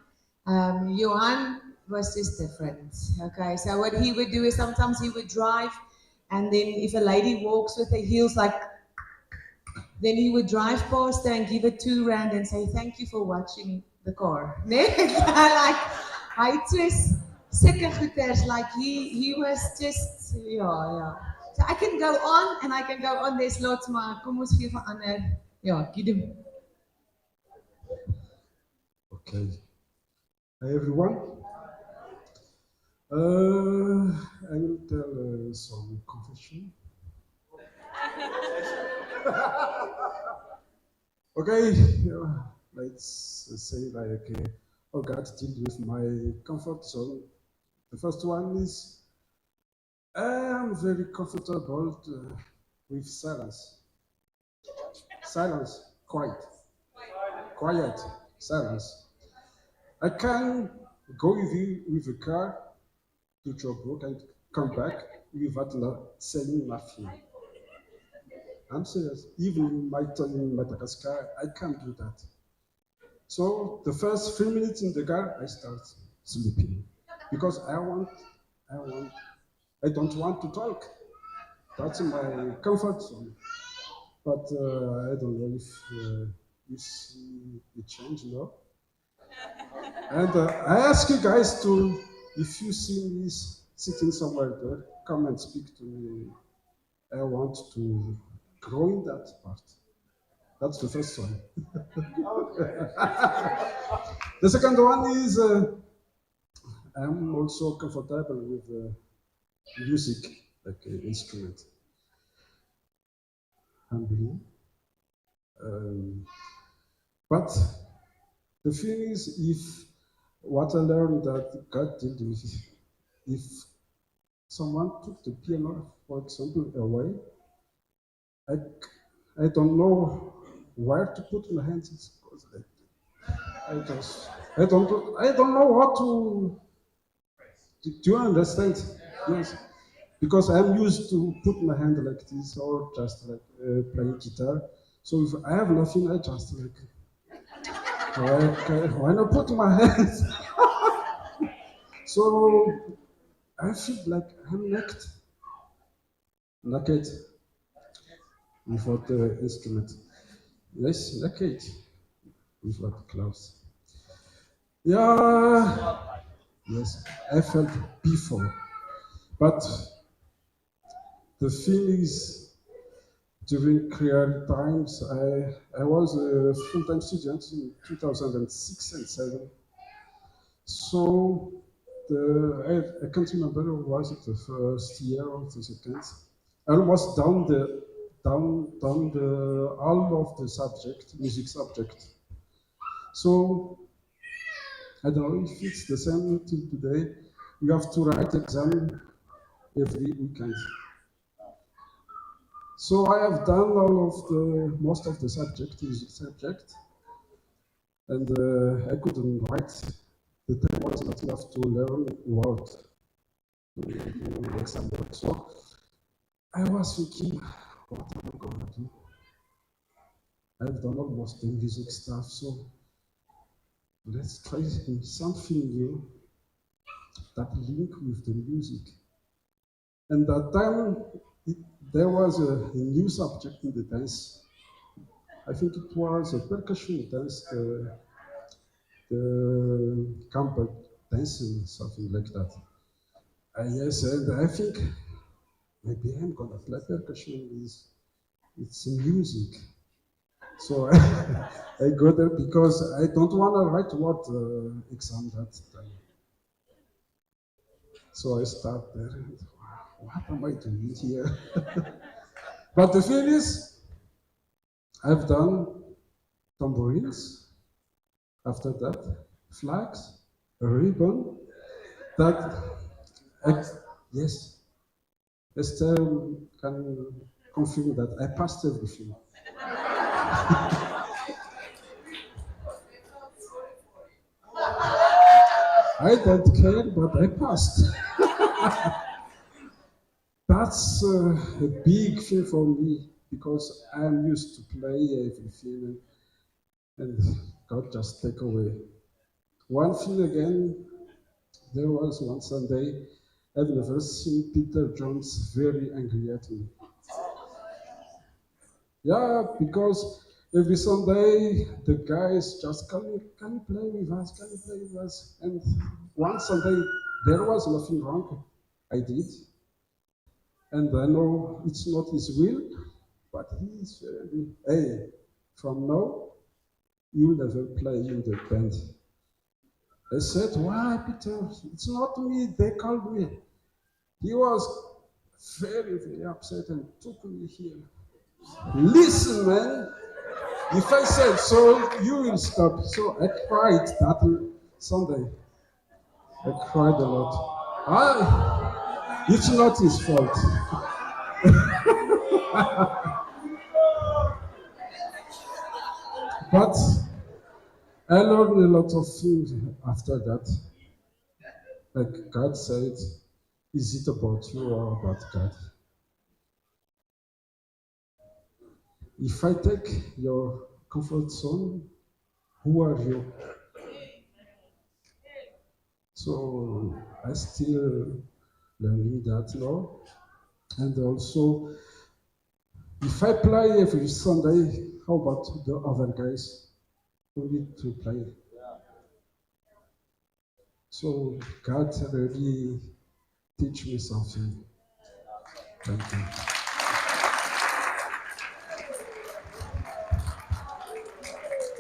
Johan was just different. Okay, so what he would do is sometimes he would drive, and then if a lady walks with her heels like, then he would drive past her and give her R2 and say, "Thank you for watching the car." Like, hy just sulke goeters, like he was just, ja. So I can go on and I can go on, there's lots, maar kom ons gee vir ander. Ja, Gideon. Okay. Hi everyone. I will tell some confession. Okay, let's say like how God dealt with my comfort zone. The first one is I am very comfortable with silence. Silence, quiet, silence. I can go with you with a car to Joburg and come back without saying nothing. I'm serious. Even in Madagascar, I can't do that. So the first 3 minutes in the car, I start sleeping because I don't want to talk. That's my comfort zone. But I don't know if you see the change now. And I ask you guys to, if you see me sitting somewhere there, come and speak to me. I want to grow in that part. That's the first one. The second one is I'm also comfortable with music, like an instrument. Humbly. But the thing is, if what I learned that God did with it, if someone took the piano, for example, away, I don't know where to put my hands. I don't know what to. Do you understand? Yes, because I'm used to put my hand like this or just like playing guitar. So if I have nothing, I just like. Why not put my hands? So I feel like I'm naked without the instrument. Yes, naked. with what clothes. Yeah, yes, I felt before. But the thing is, during career times, I was a full-time student in 2006 and 7. So I can't remember was it the first year or the second. I was down the all of the subject, music subject. So I don't know if it's the same till today. You have to write exam every weekend. So I have done most of the subject, music subject, and I couldn't write. The time was not enough to learn word to exam work. So I was thinking, what am I gonna do? I've done almost the music stuff, so let's try something new that link with the music. And that time, there was a new subject in the dance. I think it was a percussion dance, the camper dancing, something like that. Yes, and I think maybe I'm gonna play percussion. It's music. So I go there because I don't want to write what exam that time. So I start there and what am I doing here? But the thing is, I've done tambourines, after that, flags, a ribbon, that, I, yes, Esther can confirm that I passed everything. I don't care, but I passed. That's a big thing for me because I'm used to play everything and God just take away. One thing again, there was one Sunday, I've never seen Peter Jones very angry at me. Yeah, because every Sunday the guys just can you play with us, can you play with us? And one Sunday there was nothing wrong. I did. And I know it's not his will, but he's hey, from now you'll never play in the band. I said, why, Peter? It's not me, they called me. He was very, very upset and took me here. Listen, man, if I said so, you will stop. So I cried that Sunday. I cried a lot. It's not his fault. But I learned a lot of things after that. Like God said, is it about you or about God? If I take your comfort zone, who are you? So I still learning that now. And also, if I play every Sunday, how about the other guys who need to play? So God really teach me something. Thank you.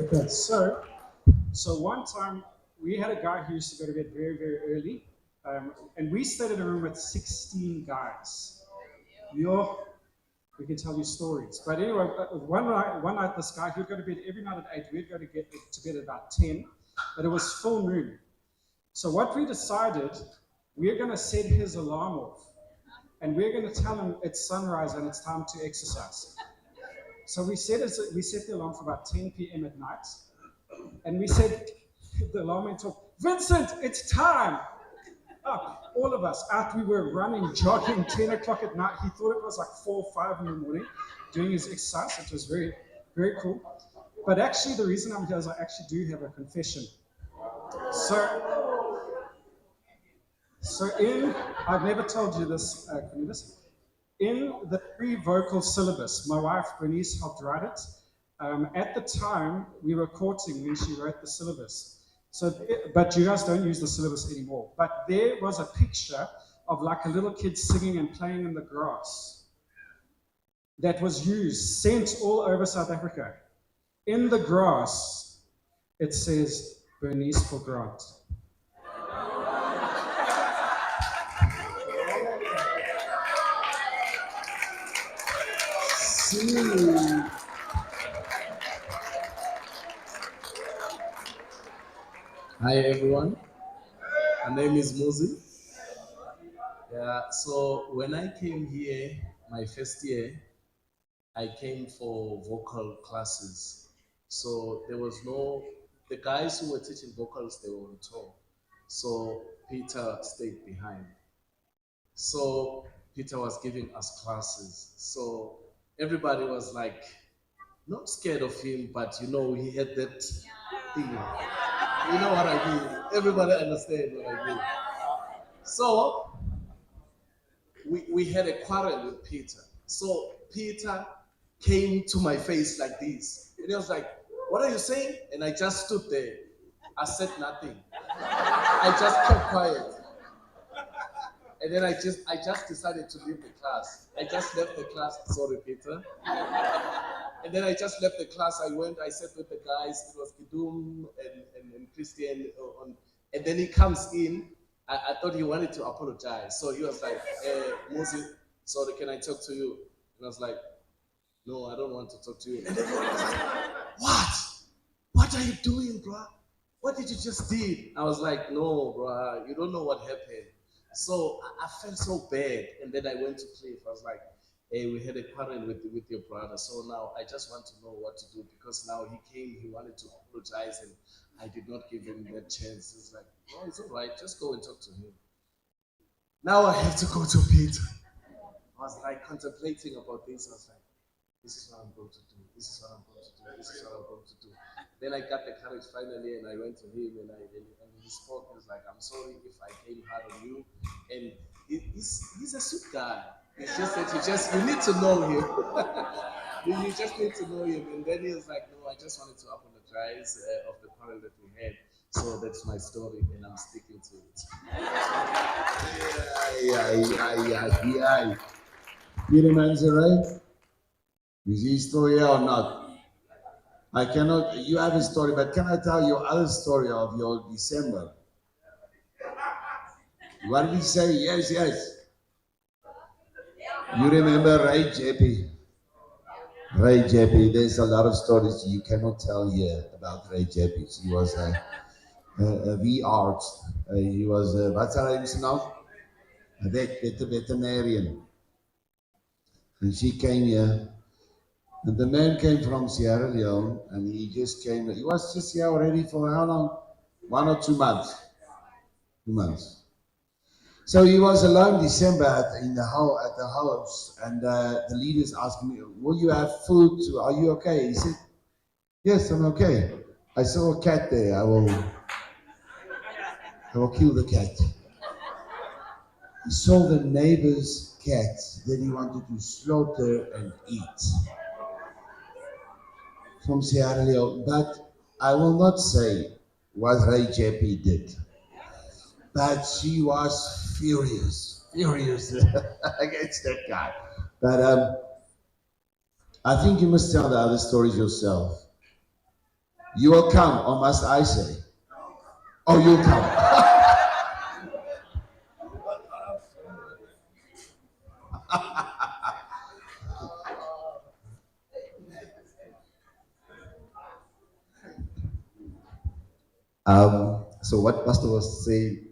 Okay, so one time we had a guy who used to go to bed very, very early, and we stayed in a room with 16 guys. We can tell you stories. But anyway, one night this guy, he'd go to bed every night at 8. We'd go to bed at about 10, but it was full moon. So what we decided, we're going to set his alarm off, and we're going to tell him it's sunrise and it's time to exercise. So we set the alarm for about 10 p.m. at night, and we said, the alarm went off, Vincent, it's time! Up, all of us, out we were running, jogging, 10 o'clock at night. He thought it was like 4 or 5 in the morning, doing his exercise. It was very, very cool. But actually, the reason I'm here is I actually do have a confession. I've never told you this, Cornelius, in the pre-vocal syllabus, my wife, Bernice, helped write it. At the time, we were courting when she wrote the syllabus. But you guys don't use the syllabus anymore. But there was a picture of like a little kid singing and playing in the grass that was used, sent all over South Africa. In the grass, it says Bernice for Grant. Hi everyone, my name is Muzi. Yeah, so when I came here, my first year, I came for vocal classes. So there was the guys who were teaching vocals, they were on tour. So Peter stayed behind. So Peter was giving us classes. So everybody was like, not scared of him, but he had that thing. You know what I mean? Everybody understands what I mean. So we had a quarrel with Peter. So Peter came to my face like this. And he was like, what are you saying? And I just stood there. I said nothing. I just kept quiet. And then I just decided to leave the class. I just left the class. Sorry, Peter. And then I just left the class. I sat with the guys. It was Kidum and Christian. And then he comes in. I thought he wanted to apologize. So he was like, Moses, sorry, can I talk to you? And I was like, no, I don't want to talk to you. And then he was like, what? What are you doing, bro? What did you just do? I was like, no, bro, you don't know what happened. So I felt so bad. And then I went to Cliff. I was like, hey, we had a quarrel with your brother. So now I just want to know what to do, because now he came, he wanted to apologize, and I did not give him that chance. It's like, oh, it's all right, just go and talk to him. Now I have to go to Peter. I was like contemplating about this. I was like, this is what I'm going to do. This is what I'm going to do. This is what I'm going to do. Then I got the courage finally, and I went to him, and he spoke. He was like, I'm sorry if I came hard on you. And he's a sweet guy. It's just that you need to know him. You just need to know him. And then he was like, no, I just wanted to apologize of the quarrel that we had. So that's my story, and I'm sticking to it. Yeah. Peter Manzaray, is he still here or not? I cannot, you have a story, but can I tell you other story of your December? What did he say? Yes. You remember Ray Jeppy? Ray Jeppy, there's a lot of stories you cannot tell here about Ray Jeppy. He was a V-art. He was, what's her name's now? A veterinarian. And she came here. And the man came from Sierra Leone, and he just came. He was just here already for how long? 1 or 2 months. 2 months. So he was alone December at the house, and the leaders asked me, will you have food? Are you okay? He said, yes, I'm okay. I saw a cat there. I will kill the cat. He saw the neighbor's cat that he wanted to slaughter and eat from Sierra Leone. But I will not say what Ray Jeppy did. But she was furious against that guy. But I think you must tell the other stories yourself. You will come, or must I say? Oh, you'll come. So what Pastor was saying,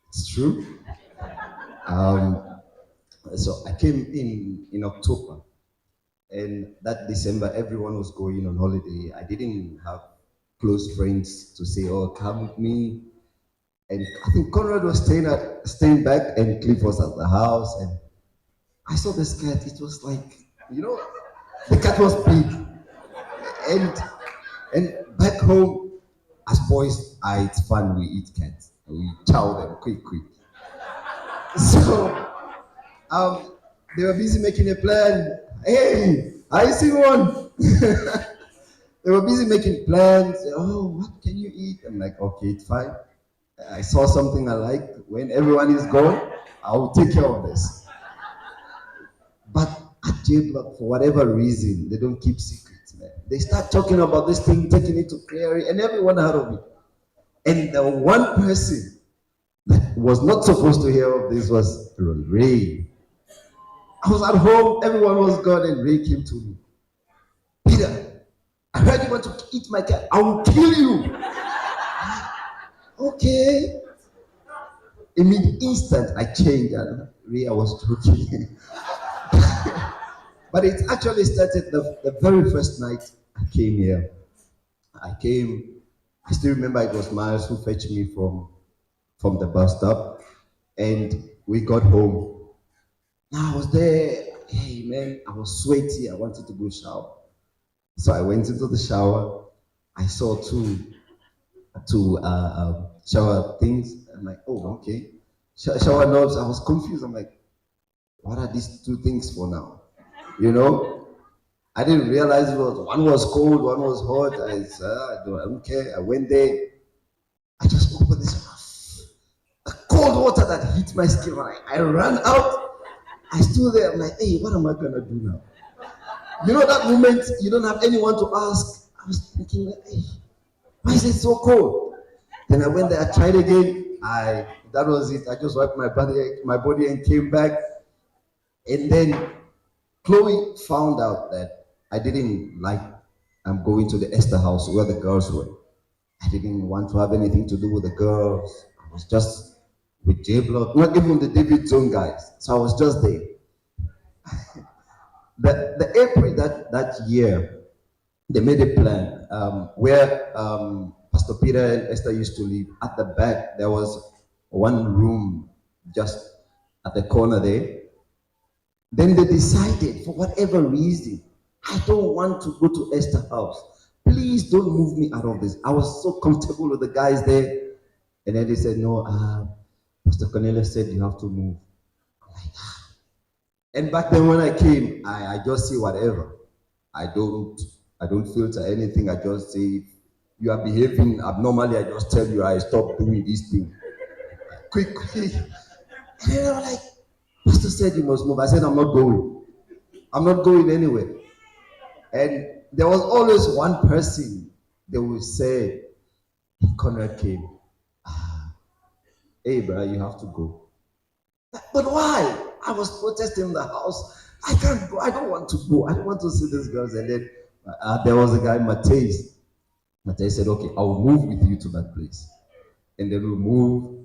it's true. So I came in October, and that December everyone was going on holiday. I didn't have close friends to say, oh, come with me. And I think Conrad was staying back, and Cliff was at the house, and I saw this cat. It was like, the cat was big. And back home, as boys, it's fun, we eat cats. We chow them quick. So, they were busy making a plan. Hey, I see one. They were busy making plans. Oh, what can you eat? I'm like, okay, it's fine. I saw something I liked. When everyone is gone, I will take care of this. But at J Block, for whatever reason, they don't keep secrets, man. They start talking about this thing, taking it to Clary, and everyone heard of it. And the one person that was not supposed to hear of this was Ray. I was at home, everyone was gone, and Ray came to me. Peter, I heard you want to eat my cat. I will kill you. Okay. In an instant, I changed. Ray, I was joking. But it actually started the very first night I came here. I still remember it was Miles who fetched me from the bus stop, and we got home. Now I was there, hey man, I was sweaty, I wanted to go shower. So I went into the shower, I saw two shower things. I'm like, oh, okay. Shower knobs, I was confused. I'm like, what are these two things for now? You know? I didn't realize one was cold, one was hot. I said, I don't care. I went there. I just opened this cold water that hit my skin. I ran out. I stood there. I'm like, hey, what am I gonna do now? You know that moment you don't have anyone to ask. I was thinking, hey, why is it so cold? Then I went there. I tried again. That was it. I just wiped my body and came back. And then Chloe found out that I didn't like going to the Esther house where the girls were. I didn't want to have anything to do with the girls. I was just with J Block, not even the David Zone guys. So I was just there. the April that year, they made a plan where Pastor Peter and Esther used to live. At the back, there was one room just at the corner there. Then they decided, for whatever reason, I don't want to go to Esther's house. Please don't move me out of this. I was so comfortable with the guys there. And then they said, no, Pastor Cornelius said you have to move. I'm like, ah. And back then when I came, I just say whatever. I don't filter anything. I just say, you are behaving abnormally. I just tell you, I stop doing this thing. Quickly. And then they were like, Pastor said you must move. I said, I'm not going. I'm not going anywhere. And there was always one person that would say, Conrad came, hey, bro, you have to go. But why? I was protesting in the house. I can't go. I don't want to go. I don't want to see these girls. And then there was a guy, Mateus. Mateus said, okay, I'll move with you to that place. And then we moved.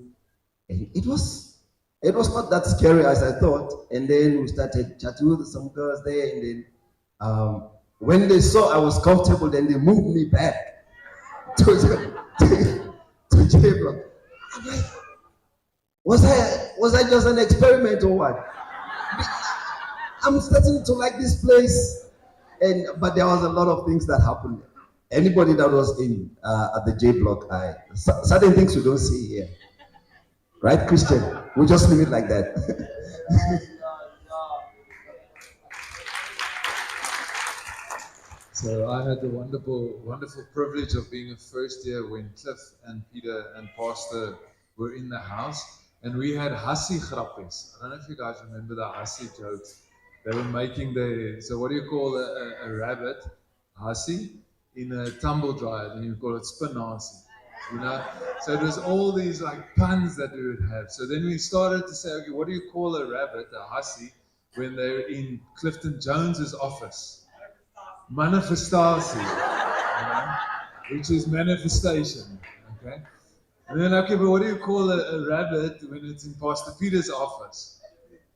And it was not that scary as I thought. And then we started chatting with some girls there. And then when they saw I was comfortable, then they moved me back to J Block. I'm like, was I just an experiment or what? I'm starting to like this place, but there was a lot of things that happened. Anybody that was in at the J Block, certain things we don't see here, right, Christian? We just leave it like that. So I had the wonderful privilege of being a first year when Cliff and Peter and Pastor were in the house, and we had Hassie grappies. I don't know if you guys remember the Hassie jokes. They were making so what do you call a rabbit, Hassie, in a tumble dryer, and you call it spinazie, you know? So there's all these like puns that we would have. So then we started to say, okay, what do you call a rabbit, a Hassie, when they're in Clifton Jones's office? Manifestatie, you know, which is manifestation, okay? And then, okay, but what do you call a rabbit when it's in Pastor Peter's office?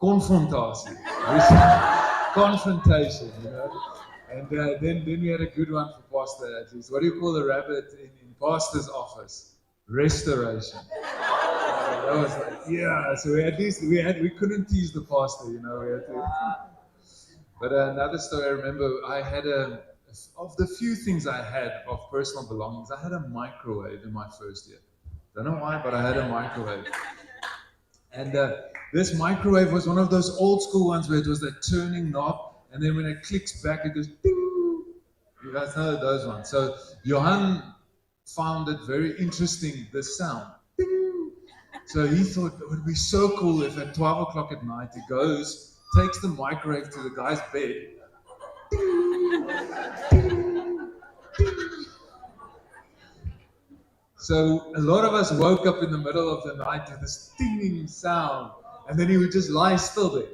Confrontatie, confrontation, you know? And then we had a good one for Pastor at least. What do you call a rabbit in Pastor's office? Restoration. That was like, yeah, so we couldn't tease the pastor, you know, we had to. But another story I remember, I had of the few things I had of personal belongings, I had a microwave in my first year. Don't know why, but I had a microwave. And this microwave was one of those old school ones where it was that turning knob, and then when it clicks back, it goes ding. You guys know those ones. So Johan found it very interesting, this sound. Ding. So he thought it would be so cool if at 12 o'clock at night he goes, takes the microwave to the guy's bed. Ding, ding, ding. So a lot of us woke up in the middle of the night to this dinging sound, and then he would just lie still there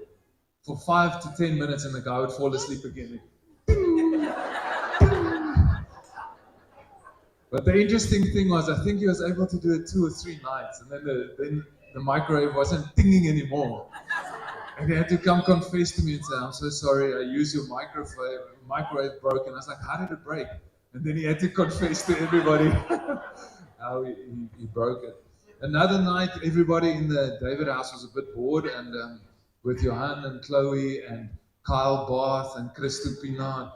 for 5 to 10 minutes, and the guy would fall asleep again. But the interesting thing was, I think he was able to do it 2 or 3 nights, and then the microwave wasn't dinging anymore. And he had to come confess to me and say, I'm so sorry, I used your microwave broke. And I was like, how did it break? And then he had to confess to everybody how he broke it. Another night, everybody in the David house was a bit bored, and with Johan and Chloe and Kyle Barth and Christo Pinard,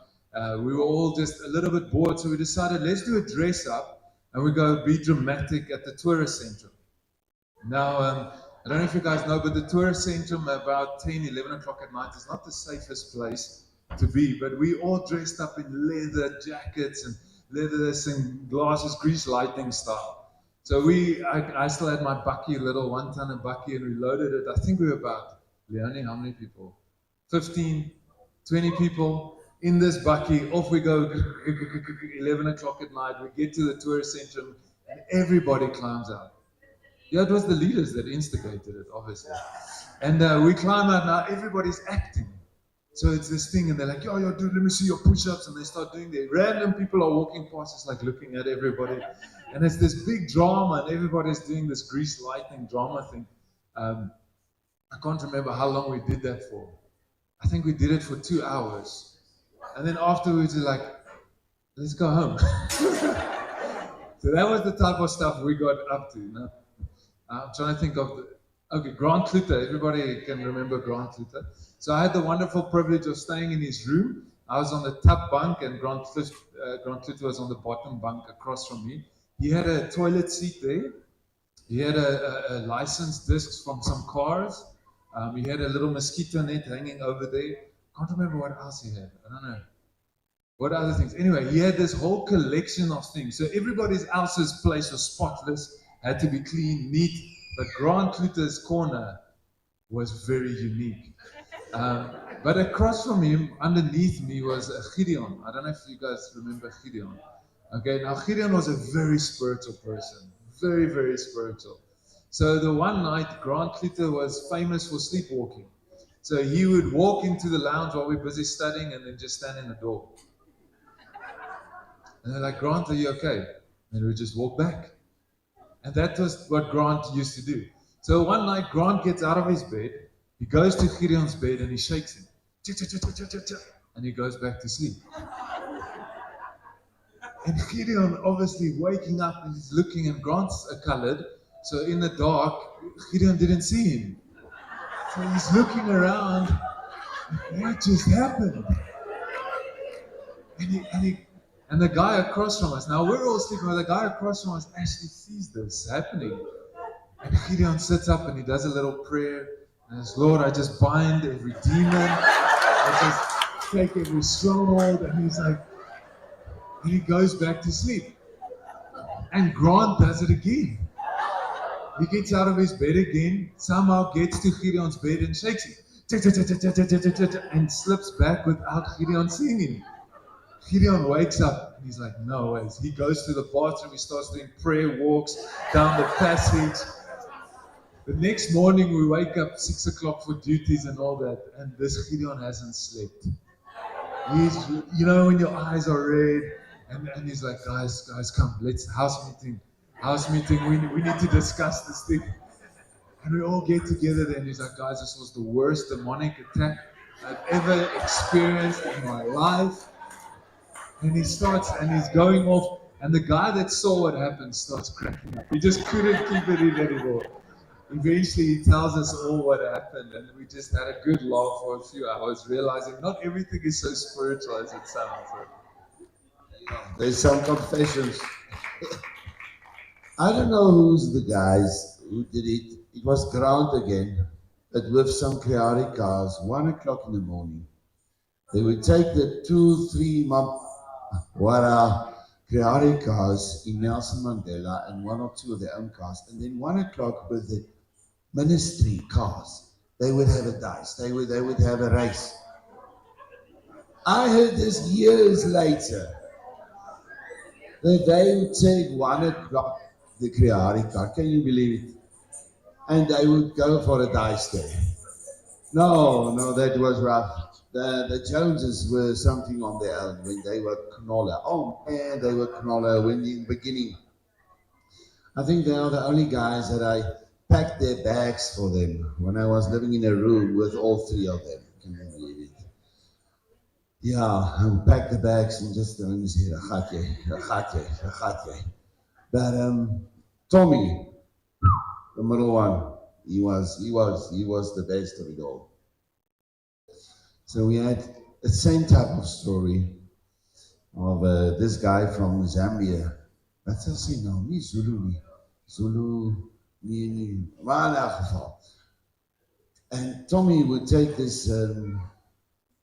we were all just a little bit bored, so we decided, let's do a dress up and we go be dramatic at the tourist centre. Now, I don't know if you guys know, but the tourist centrum about 10, 11 o'clock at night is not the safest place to be, but we all dressed up in leather jackets and leathers and glasses, grease lighting style. So I still had my bakkie, little 1-tonner bakkie, and we loaded it. I think we were about, Leonie, how many people? 15, 20 people in this bakkie. Off we go, 11 o'clock at night. We get to the tourist centrum and everybody climbs out. Yeah, it was the leaders that instigated it, obviously. And we climb out now, everybody's acting. So it's this thing, and they're like, yo, dude, let me see your push-ups. And they start doing their random people are walking past us, like looking at everybody. And it's this big drama, and everybody's doing this grease lightning drama thing. I can't remember how long we did that for. I think we did it for 2 hours. And then afterwards, we're like, let's go home. So that was the type of stuff we got up to, you know? I'm trying to think of Grant Clutter. Everybody can remember Grant Clutter. So I had the wonderful privilege of staying in his room. I was on the top bunk, and Grant Clutter was on the bottom bunk across from me. He had a toilet seat there. He had a licensed discs from some cars. He had a little mosquito net hanging over there. Can't remember what else he had. I don't know. What other things? Anyway, he had this whole collection of things. So everybody else's place was spotless, had to be clean, neat. But Grant Clutter's corner was very unique. But across from him, underneath me, was Gideon. I don't know if you guys remember Gideon. Okay, now Gideon was a very spiritual person. Very, very spiritual. So the one night, Grant Clutter was famous for sleepwalking. So he would walk into the lounge while we're busy studying and then just stand in the door. And they're like, Grant, are you okay? And we just walk back. And that was what Grant used to do. So one night, Grant gets out of his bed, he goes to Gideon's bed and he shakes him. And he goes back to sleep. And Gideon obviously waking up and he's looking, and Grant's colored. So in the dark, Gideon didn't see him. So he's looking around, what just happened? And the guy across from us, now we're all sleeping, but the guy across from us actually sees this happening. And Gideon sits up and he does a little prayer. And says, Lord, I just bind every demon. I just take every stronghold. And he's like, and he goes back to sleep. And Grant does it again. He gets out of his bed again, somehow gets to Gideon's bed and shakes him. And slips back without Gideon seeing him. Gideon wakes up and he's like, no ways. He goes to the bathroom, he starts doing prayer walks down the passage. The next morning we wake up 6 o'clock for duties and all that, and this Gideon hasn't slept. He's, you know, when your eyes are red, and he's like, guys, come, let's house meeting, we need to discuss this thing. And we all get together there, and he's like, guys, this was the worst demonic attack I've ever experienced in my life. And he starts, and he's going off, and the guy that saw what happened starts cracking up. He just couldn't keep it in anymore. Eventually, he tells us all what happened, and we just had a good laugh for a few hours, realizing not everything is so spiritual as it sounds. There's some confessions. I don't know who's the guys who did it. It was Grant again, but with some chaotic cars, 1 o'clock in the morning. They would take the 2-3 month Wara Creare cars in Nelson Mandela and one or two of their own cars. And then 1 o'clock with the ministry cars. They would have a dice. They would have a race. I heard this years later that they would take 1 o'clock the Creare car. Can you believe it? And they would go for a dice day. No, that was rough. The Joneses were something on their own when they were knoller. Oh man, they were knoller when in the beginning. I think they are the only guys that I packed their bags for them when I was living in a room with all three of them. Can you believe it? Yeah, I packed the bags and just let me say, But Tommy, the middle one, he was the best of it all. So we had the same type of story of this guy from Zambia. That's I say no, nie Zulu nie. Zulu, nie. Maar in elk geval. And Tommy would take this,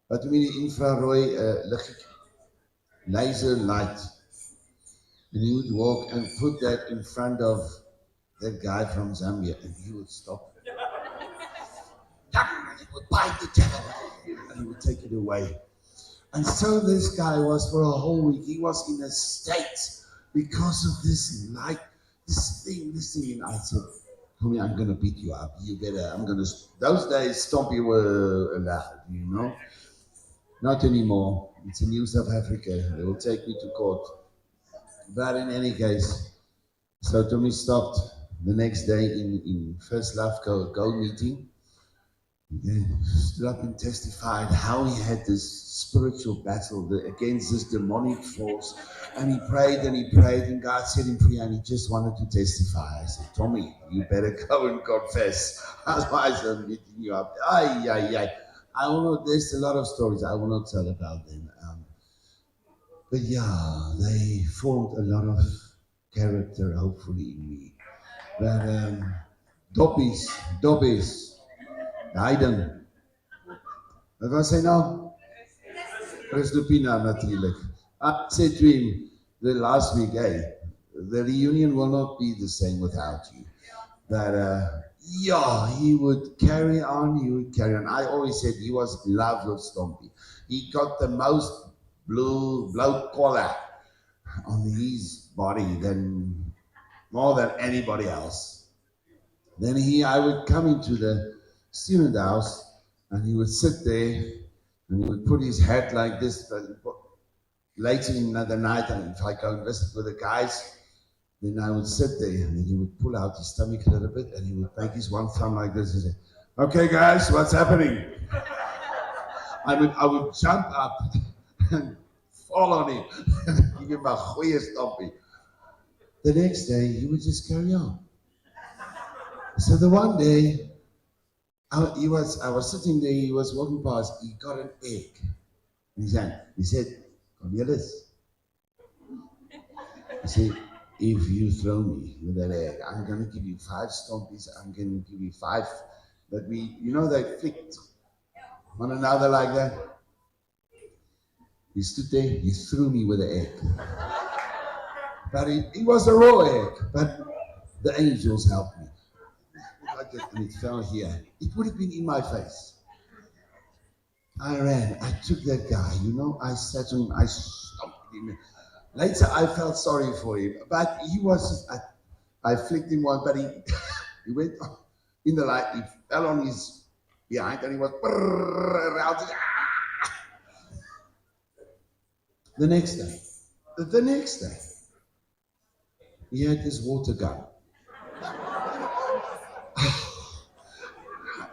wat noem jy die infrarooi laser light. And he would walk and put that in front of that guy from Zambia and he would stop. He would bite the tail and he would take it away. And so this guy was for a whole week, he was in a state because of this light, this thing. And I said, Tommy, I'm going to beat you up. You better, those days, Stompy were allowed, you know. Not anymore. It's in New South Africa. They will take me to court. But in any case, so Tommy stopped the next day in First Love Go meeting. He stood up and testified how he had this spiritual battle against this demonic force. And he prayed and God set him free and he just wanted to testify. I said, Tommy, you better go and confess. Otherwise I'm beating you up. There's a lot of stories I will not tell about them. But yeah, they formed a lot of character, hopefully, in me. But Dobbies, Haydn. Wat was hy nou? Christopina natuurlijk. I said to him the last week, hey, the reunion will not be the same without you. But he would carry on, I always said he was in love with Stompy. He got the most blue collar on his body more than anybody else. Then I would come into the student house and he would sit there and he would put his hat like this. But later in the night, and if I go and visit with the guys, then I would sit there and then he would pull out his stomach a little bit and he would make his one thumb like this and say, okay guys, what's happening? I would jump up and fall on him and give him a goeie stompie. The next day, he would just carry on. So the one day, I was sitting there, he was walking past, he got an egg in his hand. He said, Cornelis, he said, if you throw me with that egg, I'm going to give you 5 stompies, I'm going to give you 5, but they flicked one another like that. He stood there, he threw me with the egg. But it was a raw egg, but the angels helped me. And it fell here. It would have been in my face. I ran, I took that guy, I sat on him, I stomped him. Later I felt sorry for him, but he was just, I flicked him one, but he went in the light, he fell on his behind and he was around. The next day, he had this water gun.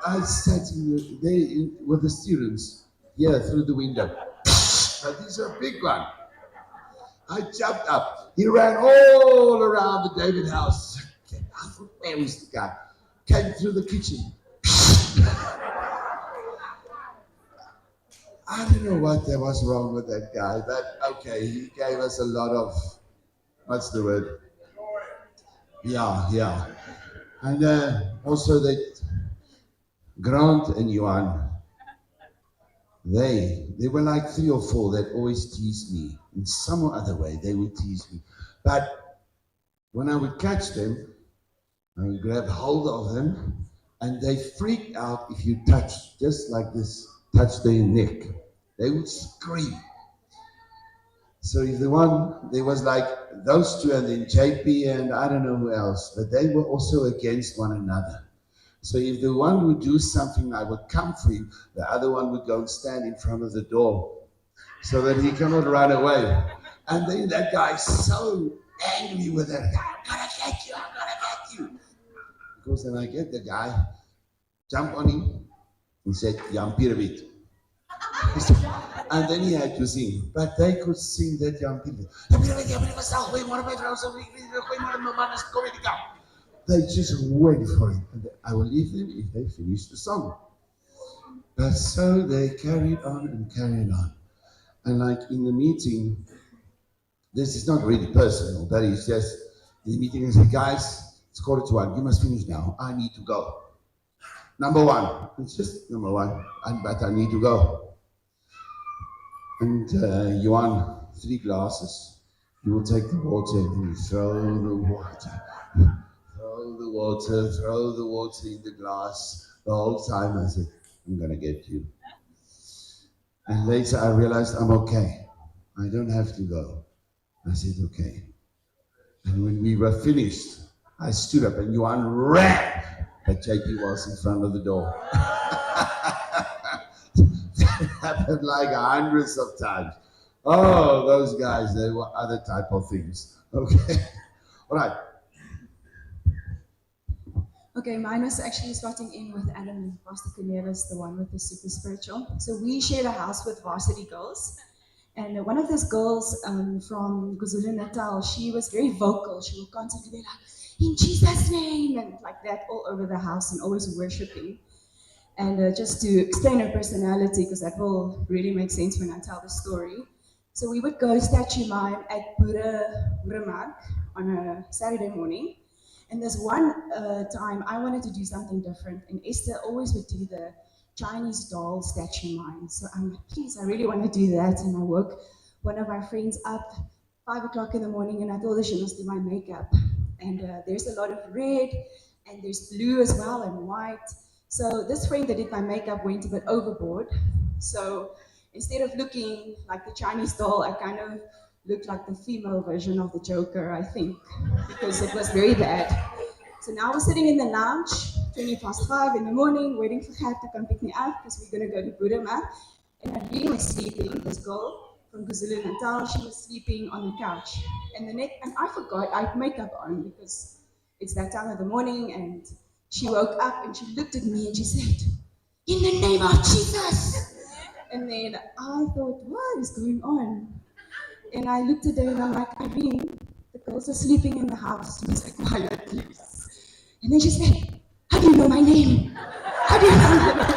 I sat with the students here through the window. But these are a big one. I jumped up. He ran all around the David house. I thought, where is the guy? Came through the kitchen. I don't know what there was wrong with that guy, but okay, he gave us a lot of, what's the word? Yeah. And also that Grant and Johan, they were like 3 or 4 that always teased me. In some other way, they would tease me. But when I would catch them, I would grab hold of them, and they freaked out if you touch, just like this, touch their neck. They would scream. So if there was like those two and then JP and I don't know who else, but they were also against one another. So if the one would do something, I would come for him, the other one would go and stand in front of the door so that he cannot run away. And then that guy's so angry with it. I'm gonna get you, I'm gonna get you. Because then I get the guy, jump on him, and said, Jan Piravit. And then he had to sing. But they could sing that Jan Piravit. They just wait for it. And I will leave them if they finish the song. But so they carried on and carried on. And like in the meeting, this is not really personal, but it's just the meeting is like, guys, it's 1:45, you must finish now. I need to go. Number one, it's just number one, but I need to go. And you want 3 glasses, you will take the water and you throw the water. Throw the water in the glass. The whole time I said, I'm gonna get you. And later I realized I'm okay. I don't have to go. I said, okay. And when we were finished, I stood up and Johan ran, but JP was in front of the door. That happened like hundreds of times. Oh, those guys, they were other type of things. Okay. All right. Okay, mine was actually starting in with Adam and Pastor Cornelis, the one with the super spiritual. So we shared a house with varsity girls. And one of those girls from KwaZulu-Natal, she was very vocal. She would constantly be like, in Jesus' name, and like that all over the house and always worshiping. And just to explain her personality, because that will really make sense when I tell the story. So we would go statue mime at Boeremark on a Saturday morning. And there's one time I wanted to do something different, and Esther always would do the Chinese doll statue mime. So I'm like, please, I really want to do that. And I woke one of our friends up 5 o'clock in the morning, and I told her she must do my makeup. And there's a lot of red, and there's blue as well, and white. So this friend that did my makeup went a bit overboard. So instead of looking like the Chinese doll, I kind of looked like the female version of the Joker, I think, because it was very bad. So now we're sitting in the lounge, 5:20 in the morning, waiting for Gert to come pick me up because we're going to go to Boeremark. And Nadine was sleeping, this girl from KwaZulu-Natal, she was sleeping on the couch. And I forgot I had makeup on because it's that time of the morning, and she woke up and she looked at me and she said, in the name of Jesus. And then I thought, what is going on? And I looked at her and I'm like, Irene, the girls are sleeping in the house. She was like, quiet, please. And then she said, how do you know my name? How do you know my name?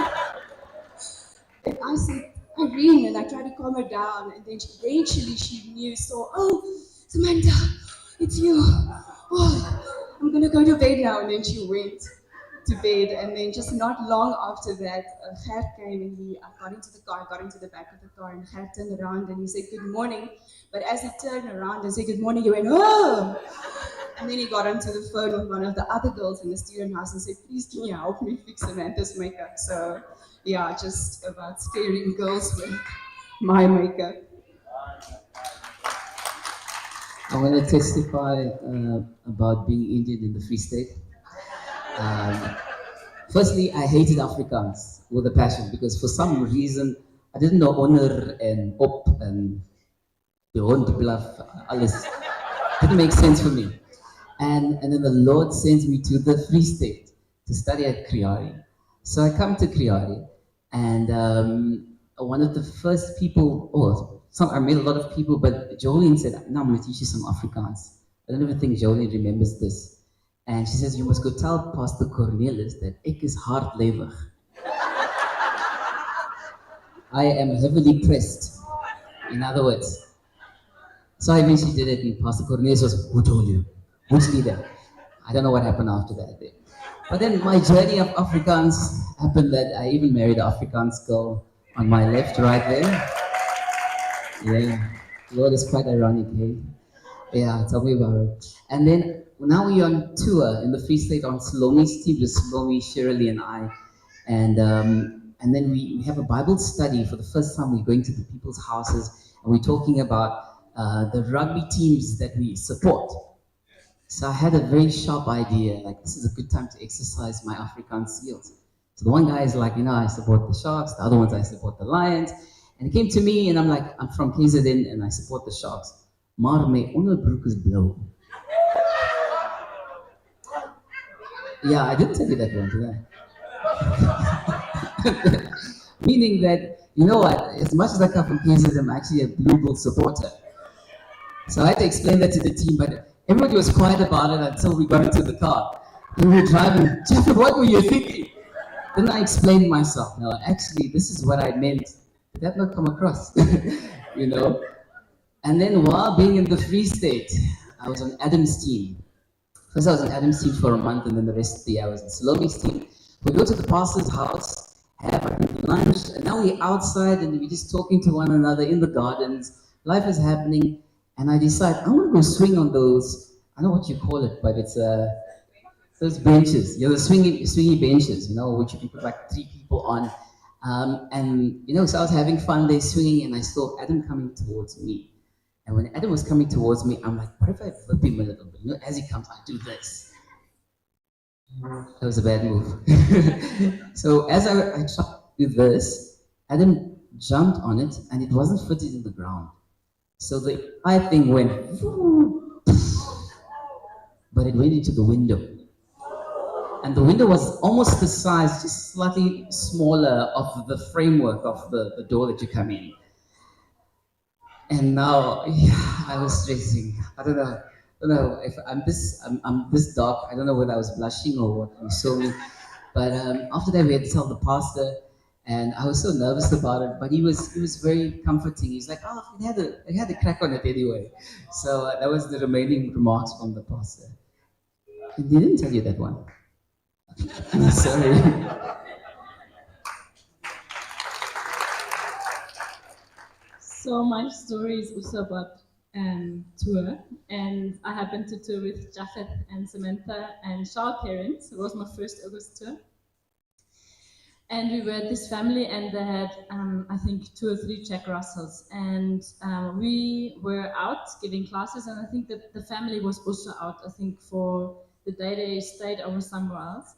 And I said, Irene, and I tried to calm her down. And then eventually she knew, so, oh, Samantha, it's you. Oh, I'm going to go to bed now. And then she went to bed, and then just not long after that, Gert came and he got into the car, got into the back of the car, and Gert turned around and he said, good morning. But as he turned around and said, good morning, he went, oh! And then he got onto the phone with one of the other girls in the student house and said, please, can you help me fix Samantha's makeup? So, yeah, just about scaring girls with my makeup. I want to testify about being Indian in the Free State. Firstly, I hated Afrikaans with a passion because for some reason I didn't know honor and op and the hond bluff, alles. Didn't make sense for me. And then the Lord sends me to the Free State to study at Kriari. So I come to Kriari, and one of the first people, I met a lot of people, but Jolene said, no, I'm going to teach you some Afrikaans. I don't even think Jolene remembers this. And she says, you must go tell Pastor Cornelis that ek is hardlewig. I am heavily pressed, in other words. So I eventually did it, and Pastor Cornelis was, who told you? Which leader? I don't know what happened after that. But then my journey of Afrikaans happened that I even married an Afrikaans girl on my left, right there. Yeah. Lord, it's quite ironic, hey? Yeah, tell me about it. And then now we're on tour in the Free State on Salome's team, with Salome, Shirley, and I. And then we have a Bible study for the first time. We're going to the people's houses and we're talking about the rugby teams that we support. So I had a very sharp idea, like this is a good time to exercise my Afrikaans skills. So the one guy is like, I support the Sharks. The other ones, I support the Lions. And he came to me and I'm like, I'm from KZN and I support the Sharks. Maar my onderbroek is blauw. Yeah, I didn't tell you that one, did I? Meaning that, you know what, as much as I come from KZN, I'm actually a Blue Bull supporter. So I had to explain that to the team, but everybody was quiet about it until we got into the car. And we were driving. Jeff, what were you thinking? Then I explained myself. No, actually, this is what I meant. Did that not come across? you know? And then while being in the Free State, I was on Adam's team. First I was on Adam's team for a month, and then the rest of the year I was on Salome's team. We go to the pastor's house, have lunch, and now we're outside and we're just talking to one another in the gardens. Life is happening, and I decide I want to go swing on those, I don't know what you call it, but it's those benches, the swingy benches, which you can put like 3 people on. So I was having fun there swinging, and I saw Adam coming towards me. And when Adam was coming towards me, I'm like, what if I flip him a little bit? As he comes, I do this. That was a bad move. So as I tried to do this, Adam jumped on it, and it wasn't fitted in the ground. So the entire thing went, but it went into the window. And the window was almost the size, just slightly smaller, of the framework of the door that you come in. And now, I was stressing. I don't know if I'm this dark. I don't know whether I was blushing or what you saw me. But after that, we had to tell the pastor, and I was so nervous about it. But he was very comforting. He's like, "Oh, we had a crack on it anyway." So that was the remaining remarks from the pastor. He didn't tell you that one. I'm sorry. So my story is also about tour, and I happened to tour with Japheth and Samantha and Charles' parents. It was my first August tour. And we were at this family, and they had, I think, 2 or 3 Jack Russells. And we were out giving classes, and I think that the family was also out, I think, for the day they stayed over somewhere else.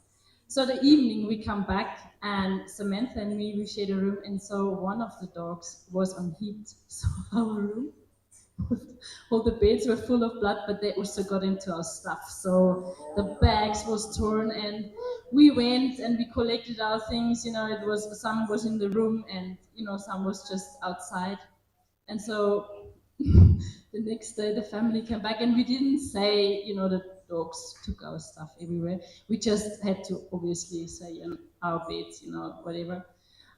So the evening we come back, and Samantha and me, we shared a room, and so one of the dogs was on heat. So our room, all the beds were full of blood, but they also got into our stuff. So the bags was torn, and we went and we collected our things. It was, some was in the room, and some was just outside. And so the next day the family came back, and we didn't say, the dogs took our stuff everywhere. We just had to obviously say our beds, whatever.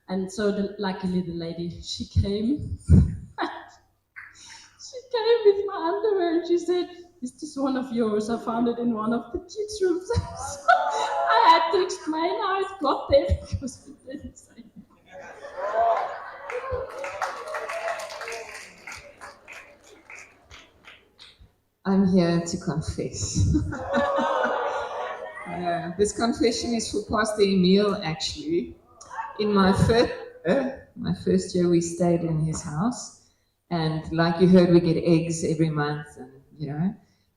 And so luckily the lady, she came. She came with my underwear and she said, "Is this one of yours? I found it in one of the kids' rooms." So I had to explain how it got there because we didn't say. I'm here to confess. This confession is for Pastor Emil, actually. In my first year, we stayed in his house, and like you heard, we get eggs every month, and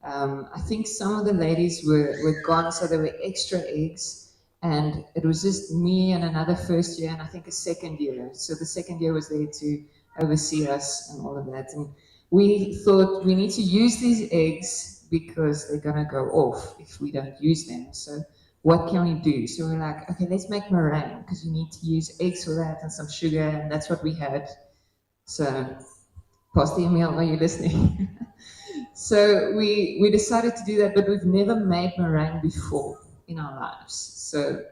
I think some of the ladies were gone, so there were extra eggs, and it was just me and another first year, and I think a second year. So the second year was there to oversee us and all of that, and we thought we need to use these eggs because they're gonna go off if we don't use them. So what can we do? So we're like, okay, let's make meringue, because you need to use eggs for that and some sugar, and that's what we had. So, Pastor Emil, are you listening? So we decided to do that, but we've never made meringue before in our lives. So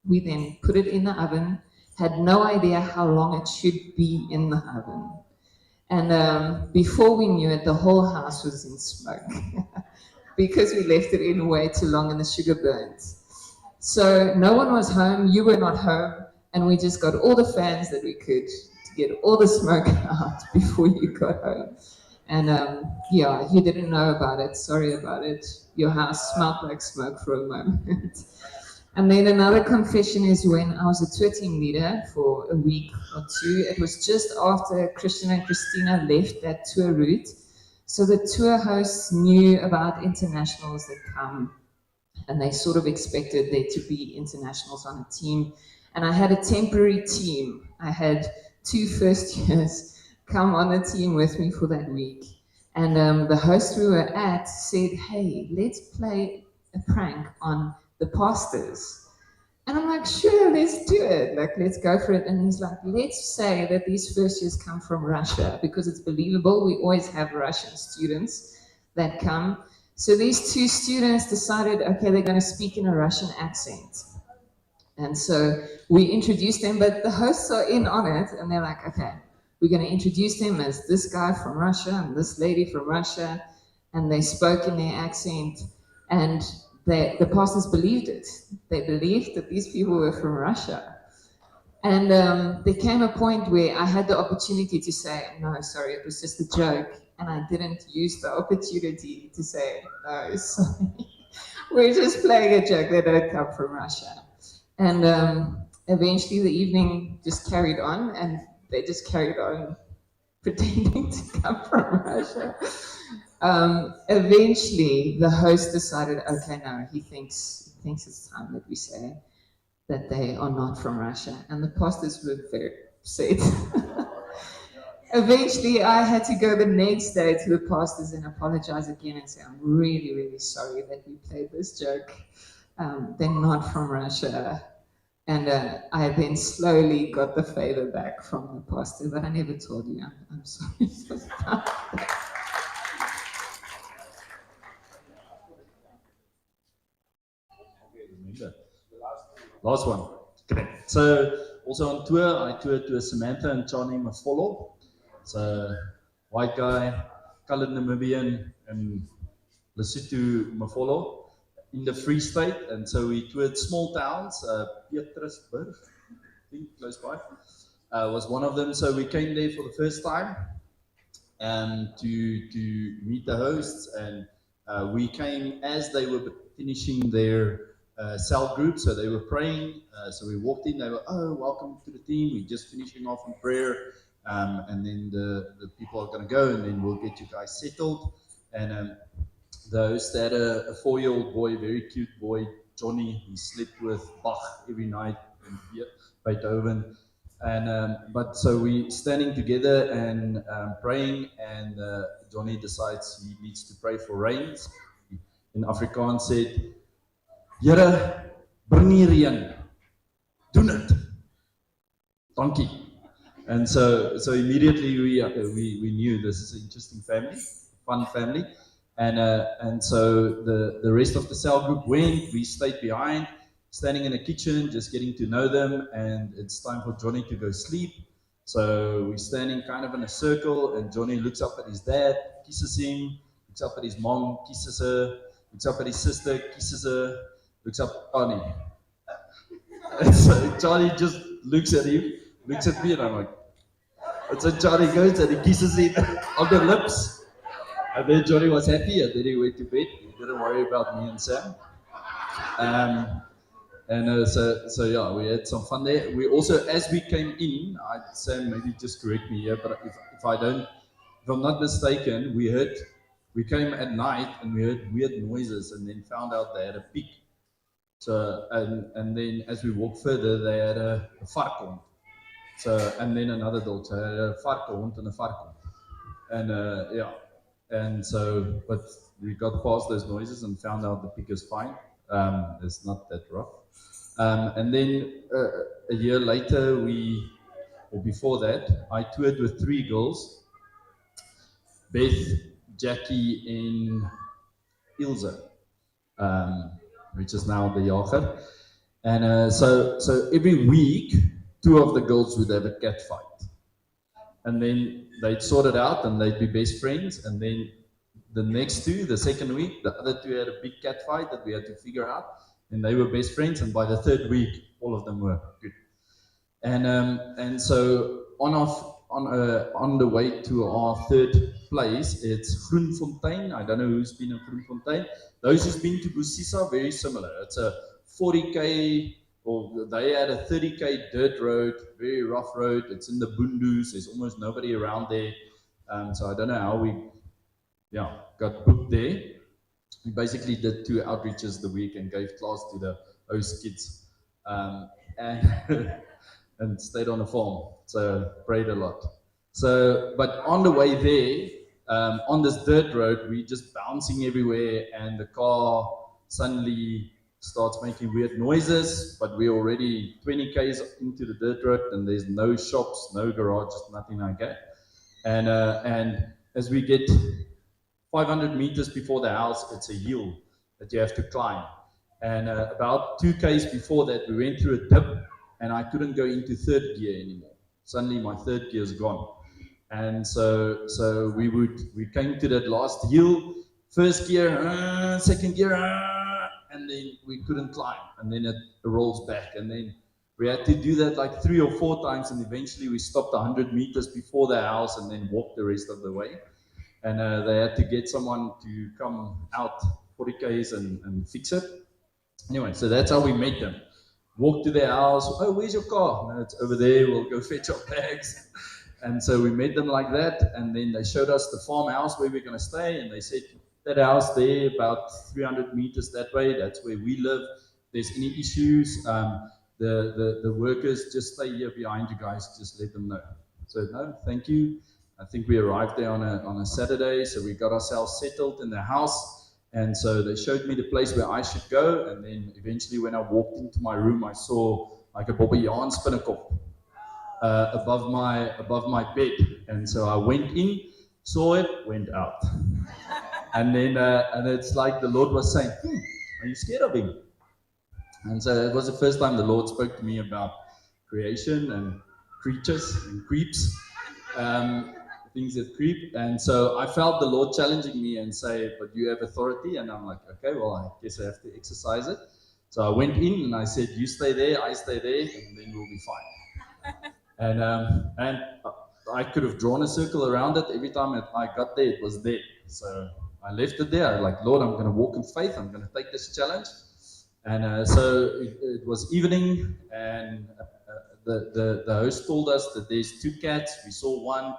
we then put it in the oven, had no idea how long it should be in the oven. And before we knew it, the whole house was in smoke because we left it in way too long and the sugar burnt. So no one was home, you were not home, and we just got all the fans that we could to get all the smoke out before you got home. And yeah, you didn't know about it. Sorry about it. Your house smelled like smoke for a moment. And then another confession is when I was a tour team leader for a week or two. It was just after Christian and Christina left that tour route. So the tour hosts knew about internationals that come, and they sort of expected there to be internationals on a team. And I had a temporary team. I had 2 first years come on the team with me for that week. And the host we were at said, hey, let's play a prank on the pastors. And I'm like, sure, let's do it. Like, let's go for it. And he's like, let's say that these first years come from Russia because it's believable. We always have Russian students that come. So these 2 students decided, okay, they're going to speak in a Russian accent. And so we introduced them, but the hosts are in on it. And they're like, okay, we're going to introduce them as this guy from Russia and this lady from Russia. And they spoke in their accent. And the pastors believed it. They believed that these people were from Russia. And there came a point where I had the opportunity to say, no, sorry, it was just a joke. And I didn't use the opportunity to say, no, sorry. We're just playing a joke. They don't come from Russia. And eventually the evening just carried on, and they just carried on pretending to come from Russia. Eventually, the host decided, okay, no, he thinks it's time that we say that they are not from Russia. And the pastors were very upset. Eventually, I had to go the next day to the pastors and apologize again and say, I'm really, really sorry that we played this joke. They're not from Russia. And I then slowly got the favor back from the pastor, but I never told you. I'm sorry. Last one. Correct. So also on tour, I toured with Samantha and Johnny Mafolo. So white guy, colored Namibian, and Lesotho Mafolo in the Free State. And so we toured small towns. Pietersburg, I think close by, was one of them. So we came there for the first time and to meet the hosts, and we came as they were finishing their cell group, so they were praying. So we walked in, they were, oh, welcome to the team, we're just finishing off in prayer, and then the people are going to go, and then we'll get you guys settled. And the host had a 4-year-old boy, very cute boy, Johnny. He slept with Bach every night, and Beethoven. And but so we standing together and praying, and Johnny decides he needs to pray for rains. In Afrikaans said, Here, bring hier reën. Doen it. Dankie. And so immediately we knew this is an interesting family, fun family. And so the rest of the cell group went, we stayed behind, standing in the kitchen, just getting to know them, and it's time for Johnny to go sleep. So we're standing kind of in a circle, and Johnny looks up at his dad, kisses him, looks up at his mom, kisses her, looks up at his sister, kisses her, looks up at Annie. And so Johnny just looks at him, looks at me, and I'm like, and so Johnny goes and he kisses him on the lips. And then Johnny was happy, and then he went to bed. He didn't worry about me and Sam. So yeah, we had some fun there. We also, as we came in, Sam, maybe just correct me here, but if I'm not mistaken, we came at night and we heard weird noises, and then found out they had a pig. So and then as we walked further, they had a varkhond. So and then another dog, so a varkhond and a varkhond. And yeah, and so but we got past those noises and found out the pig is fine. It's not that rough. And then a year later, or before that, I toured with 3 girls, Beth, Jackie, and Ilse, which is now the Jager. And so every week, 2 of the girls would have a cat fight. And then they'd sort it out and they'd be best friends. And then the next 2, the second week, the other 2 had a big cat fight that we had to figure out. And they were best friends. And by the 3rd week, all of them were good. And so on off, on the way to our third place. It's Groenfontein. I don't know who's been in Groenfontein. Those who's been to Busisa, very similar. It's a 40k, or they had a 30k dirt road, very rough road. It's in the Bundus. There's almost nobody around there. So I don't know how we got booked there. We basically did 2 outreaches the week and gave class to the host kids, and and stayed on the farm. So prayed a lot. So, but on the way there, on this dirt road, we just bouncing everywhere, and the car suddenly starts making weird noises. But we're already 20 k's into the dirt road, and there's no shops, no garages, nothing like that. And as we get 500 meters before the house, it's a hill that you have to climb. And about 2 k's before that, we went through a dip, and I couldn't go into third gear anymore. Suddenly my third gear is gone. And so we came to that last hill, first gear, second gear, and then we couldn't climb, and then it rolls back, and then we had to do that like 3 or 4 times, and eventually we stopped 100 meters before the house and then walked the rest of the way. And they had to get someone to come out 40 k's and fix it. Anyway, so that's how we met them. Walked to their house. Oh, where's your car? No, it's over there. We'll go fetch our bags. And so we met them like that. And then they showed us the farmhouse where we're going to stay. And they said, that house there, about 300 meters that way, that's where we live. If there's any issues, the workers just stay here behind you guys. Just let them know. So no, thank you. I think we arrived there on a Saturday. So we got ourselves settled in the house. And so they showed me the place where I should go, and then eventually when I walked into my room, I saw like a Bobbejaan spinnekop above my bed. And so I went in, saw it, went out. And then and it's like the Lord was saying, are you scared of him? And so it was the first time the Lord spoke to me about creation and creatures and creeps. Things that creep. And so I felt the Lord challenging me and say, but you have authority. And I'm like, okay, well, I guess I have to exercise it. So I went in and I said, you stay there, I stay there, and then we'll be fine. And I could have drawn a circle around it. Every time I got there, it was there. So I left it there. I was like, Lord, I'm going to walk in faith. I'm going to take this challenge. And so it was evening, and the host told us that there's 2 cats. We saw one.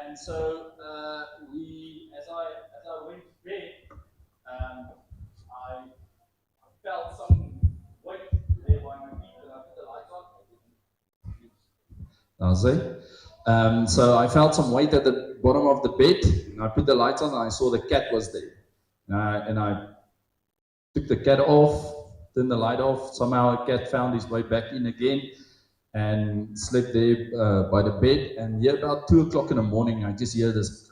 And so as I went to bed, I felt some weight there by my feet, and I put the light on. So I felt some weight at the bottom of the bed, and I put the lights on, and I saw the cat was there. And I took the cat off, turned the light off. Somehow the cat found his way back in again, and slept there by the bed. And yeah, about 2 o'clock in the morning, I just hear this,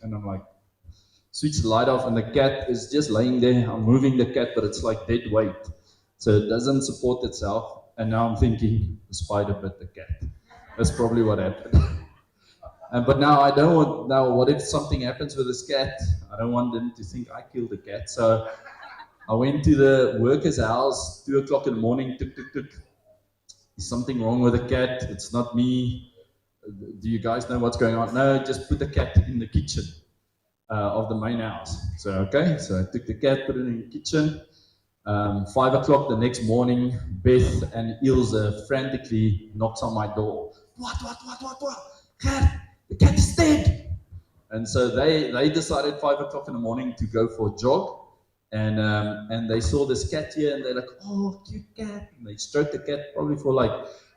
and I'm like, switch the light off, and the cat is just laying there. I'm moving the cat, but it's like dead weight, so it doesn't support itself. And now I'm thinking, the spider bit the cat. That's probably what happened. But now I don't want. Now, what if something happens with this cat? I don't want them to think I killed the cat. So I went to the worker's house, 2 o'clock in the morning, tuk, tuk, tuk. Is something wrong with the cat? It's not me. Do you guys know what's going on? No, just put the cat in the kitchen of the main house. So, okay, so I took the cat, put it in the kitchen. 5 o'clock the next morning, Beth and Ilse frantically knocks on my door. What? Cat, the cat is dead. And so they decided 5 o'clock in the morning to go for a jog. And they saw this cat here, and they're like, oh, cute cat. And they stroked the cat probably for like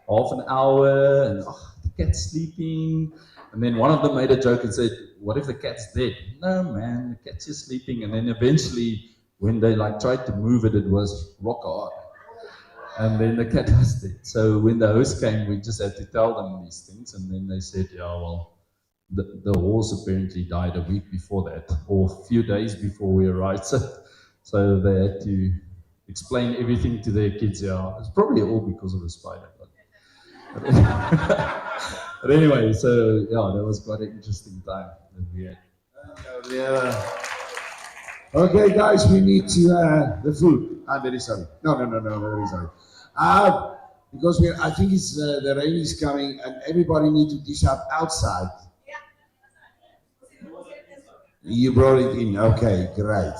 half an hour, and the cat's sleeping. And then one of them made a joke and said, what if the cat's dead? No, man, the cat's just sleeping. And then eventually, when they like tried to move it, it was rock hard. And then the cat was dead. So when the host came, we just had to tell them these things. And then they said, yeah, well, the horse apparently died a week before that, or a few days before we arrived. So they had to explain everything to their kids. Yeah, it's probably all because of the spider. But anyway, so yeah, that was quite an interesting time that we had. Okay, guys, we need to the food. I'm very sorry. No, very sorry. Because I think it's the rain is coming, and everybody needs to dish up outside. You brought it in. Okay, great.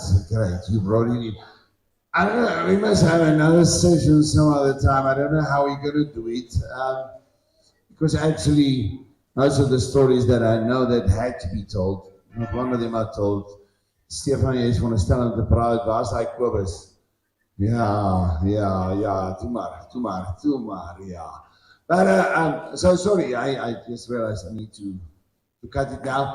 You brought it in. I don't know. We must have another session some other time. I don't know how we're gonna do it. Because actually, most of the stories that I know that had to be told, not one of them are told. Stefan, jy is van 'n stel om te praat. Waar's daai Kobus? Ja, toe maar, ja. But so sorry, I just realized I need to cut it down.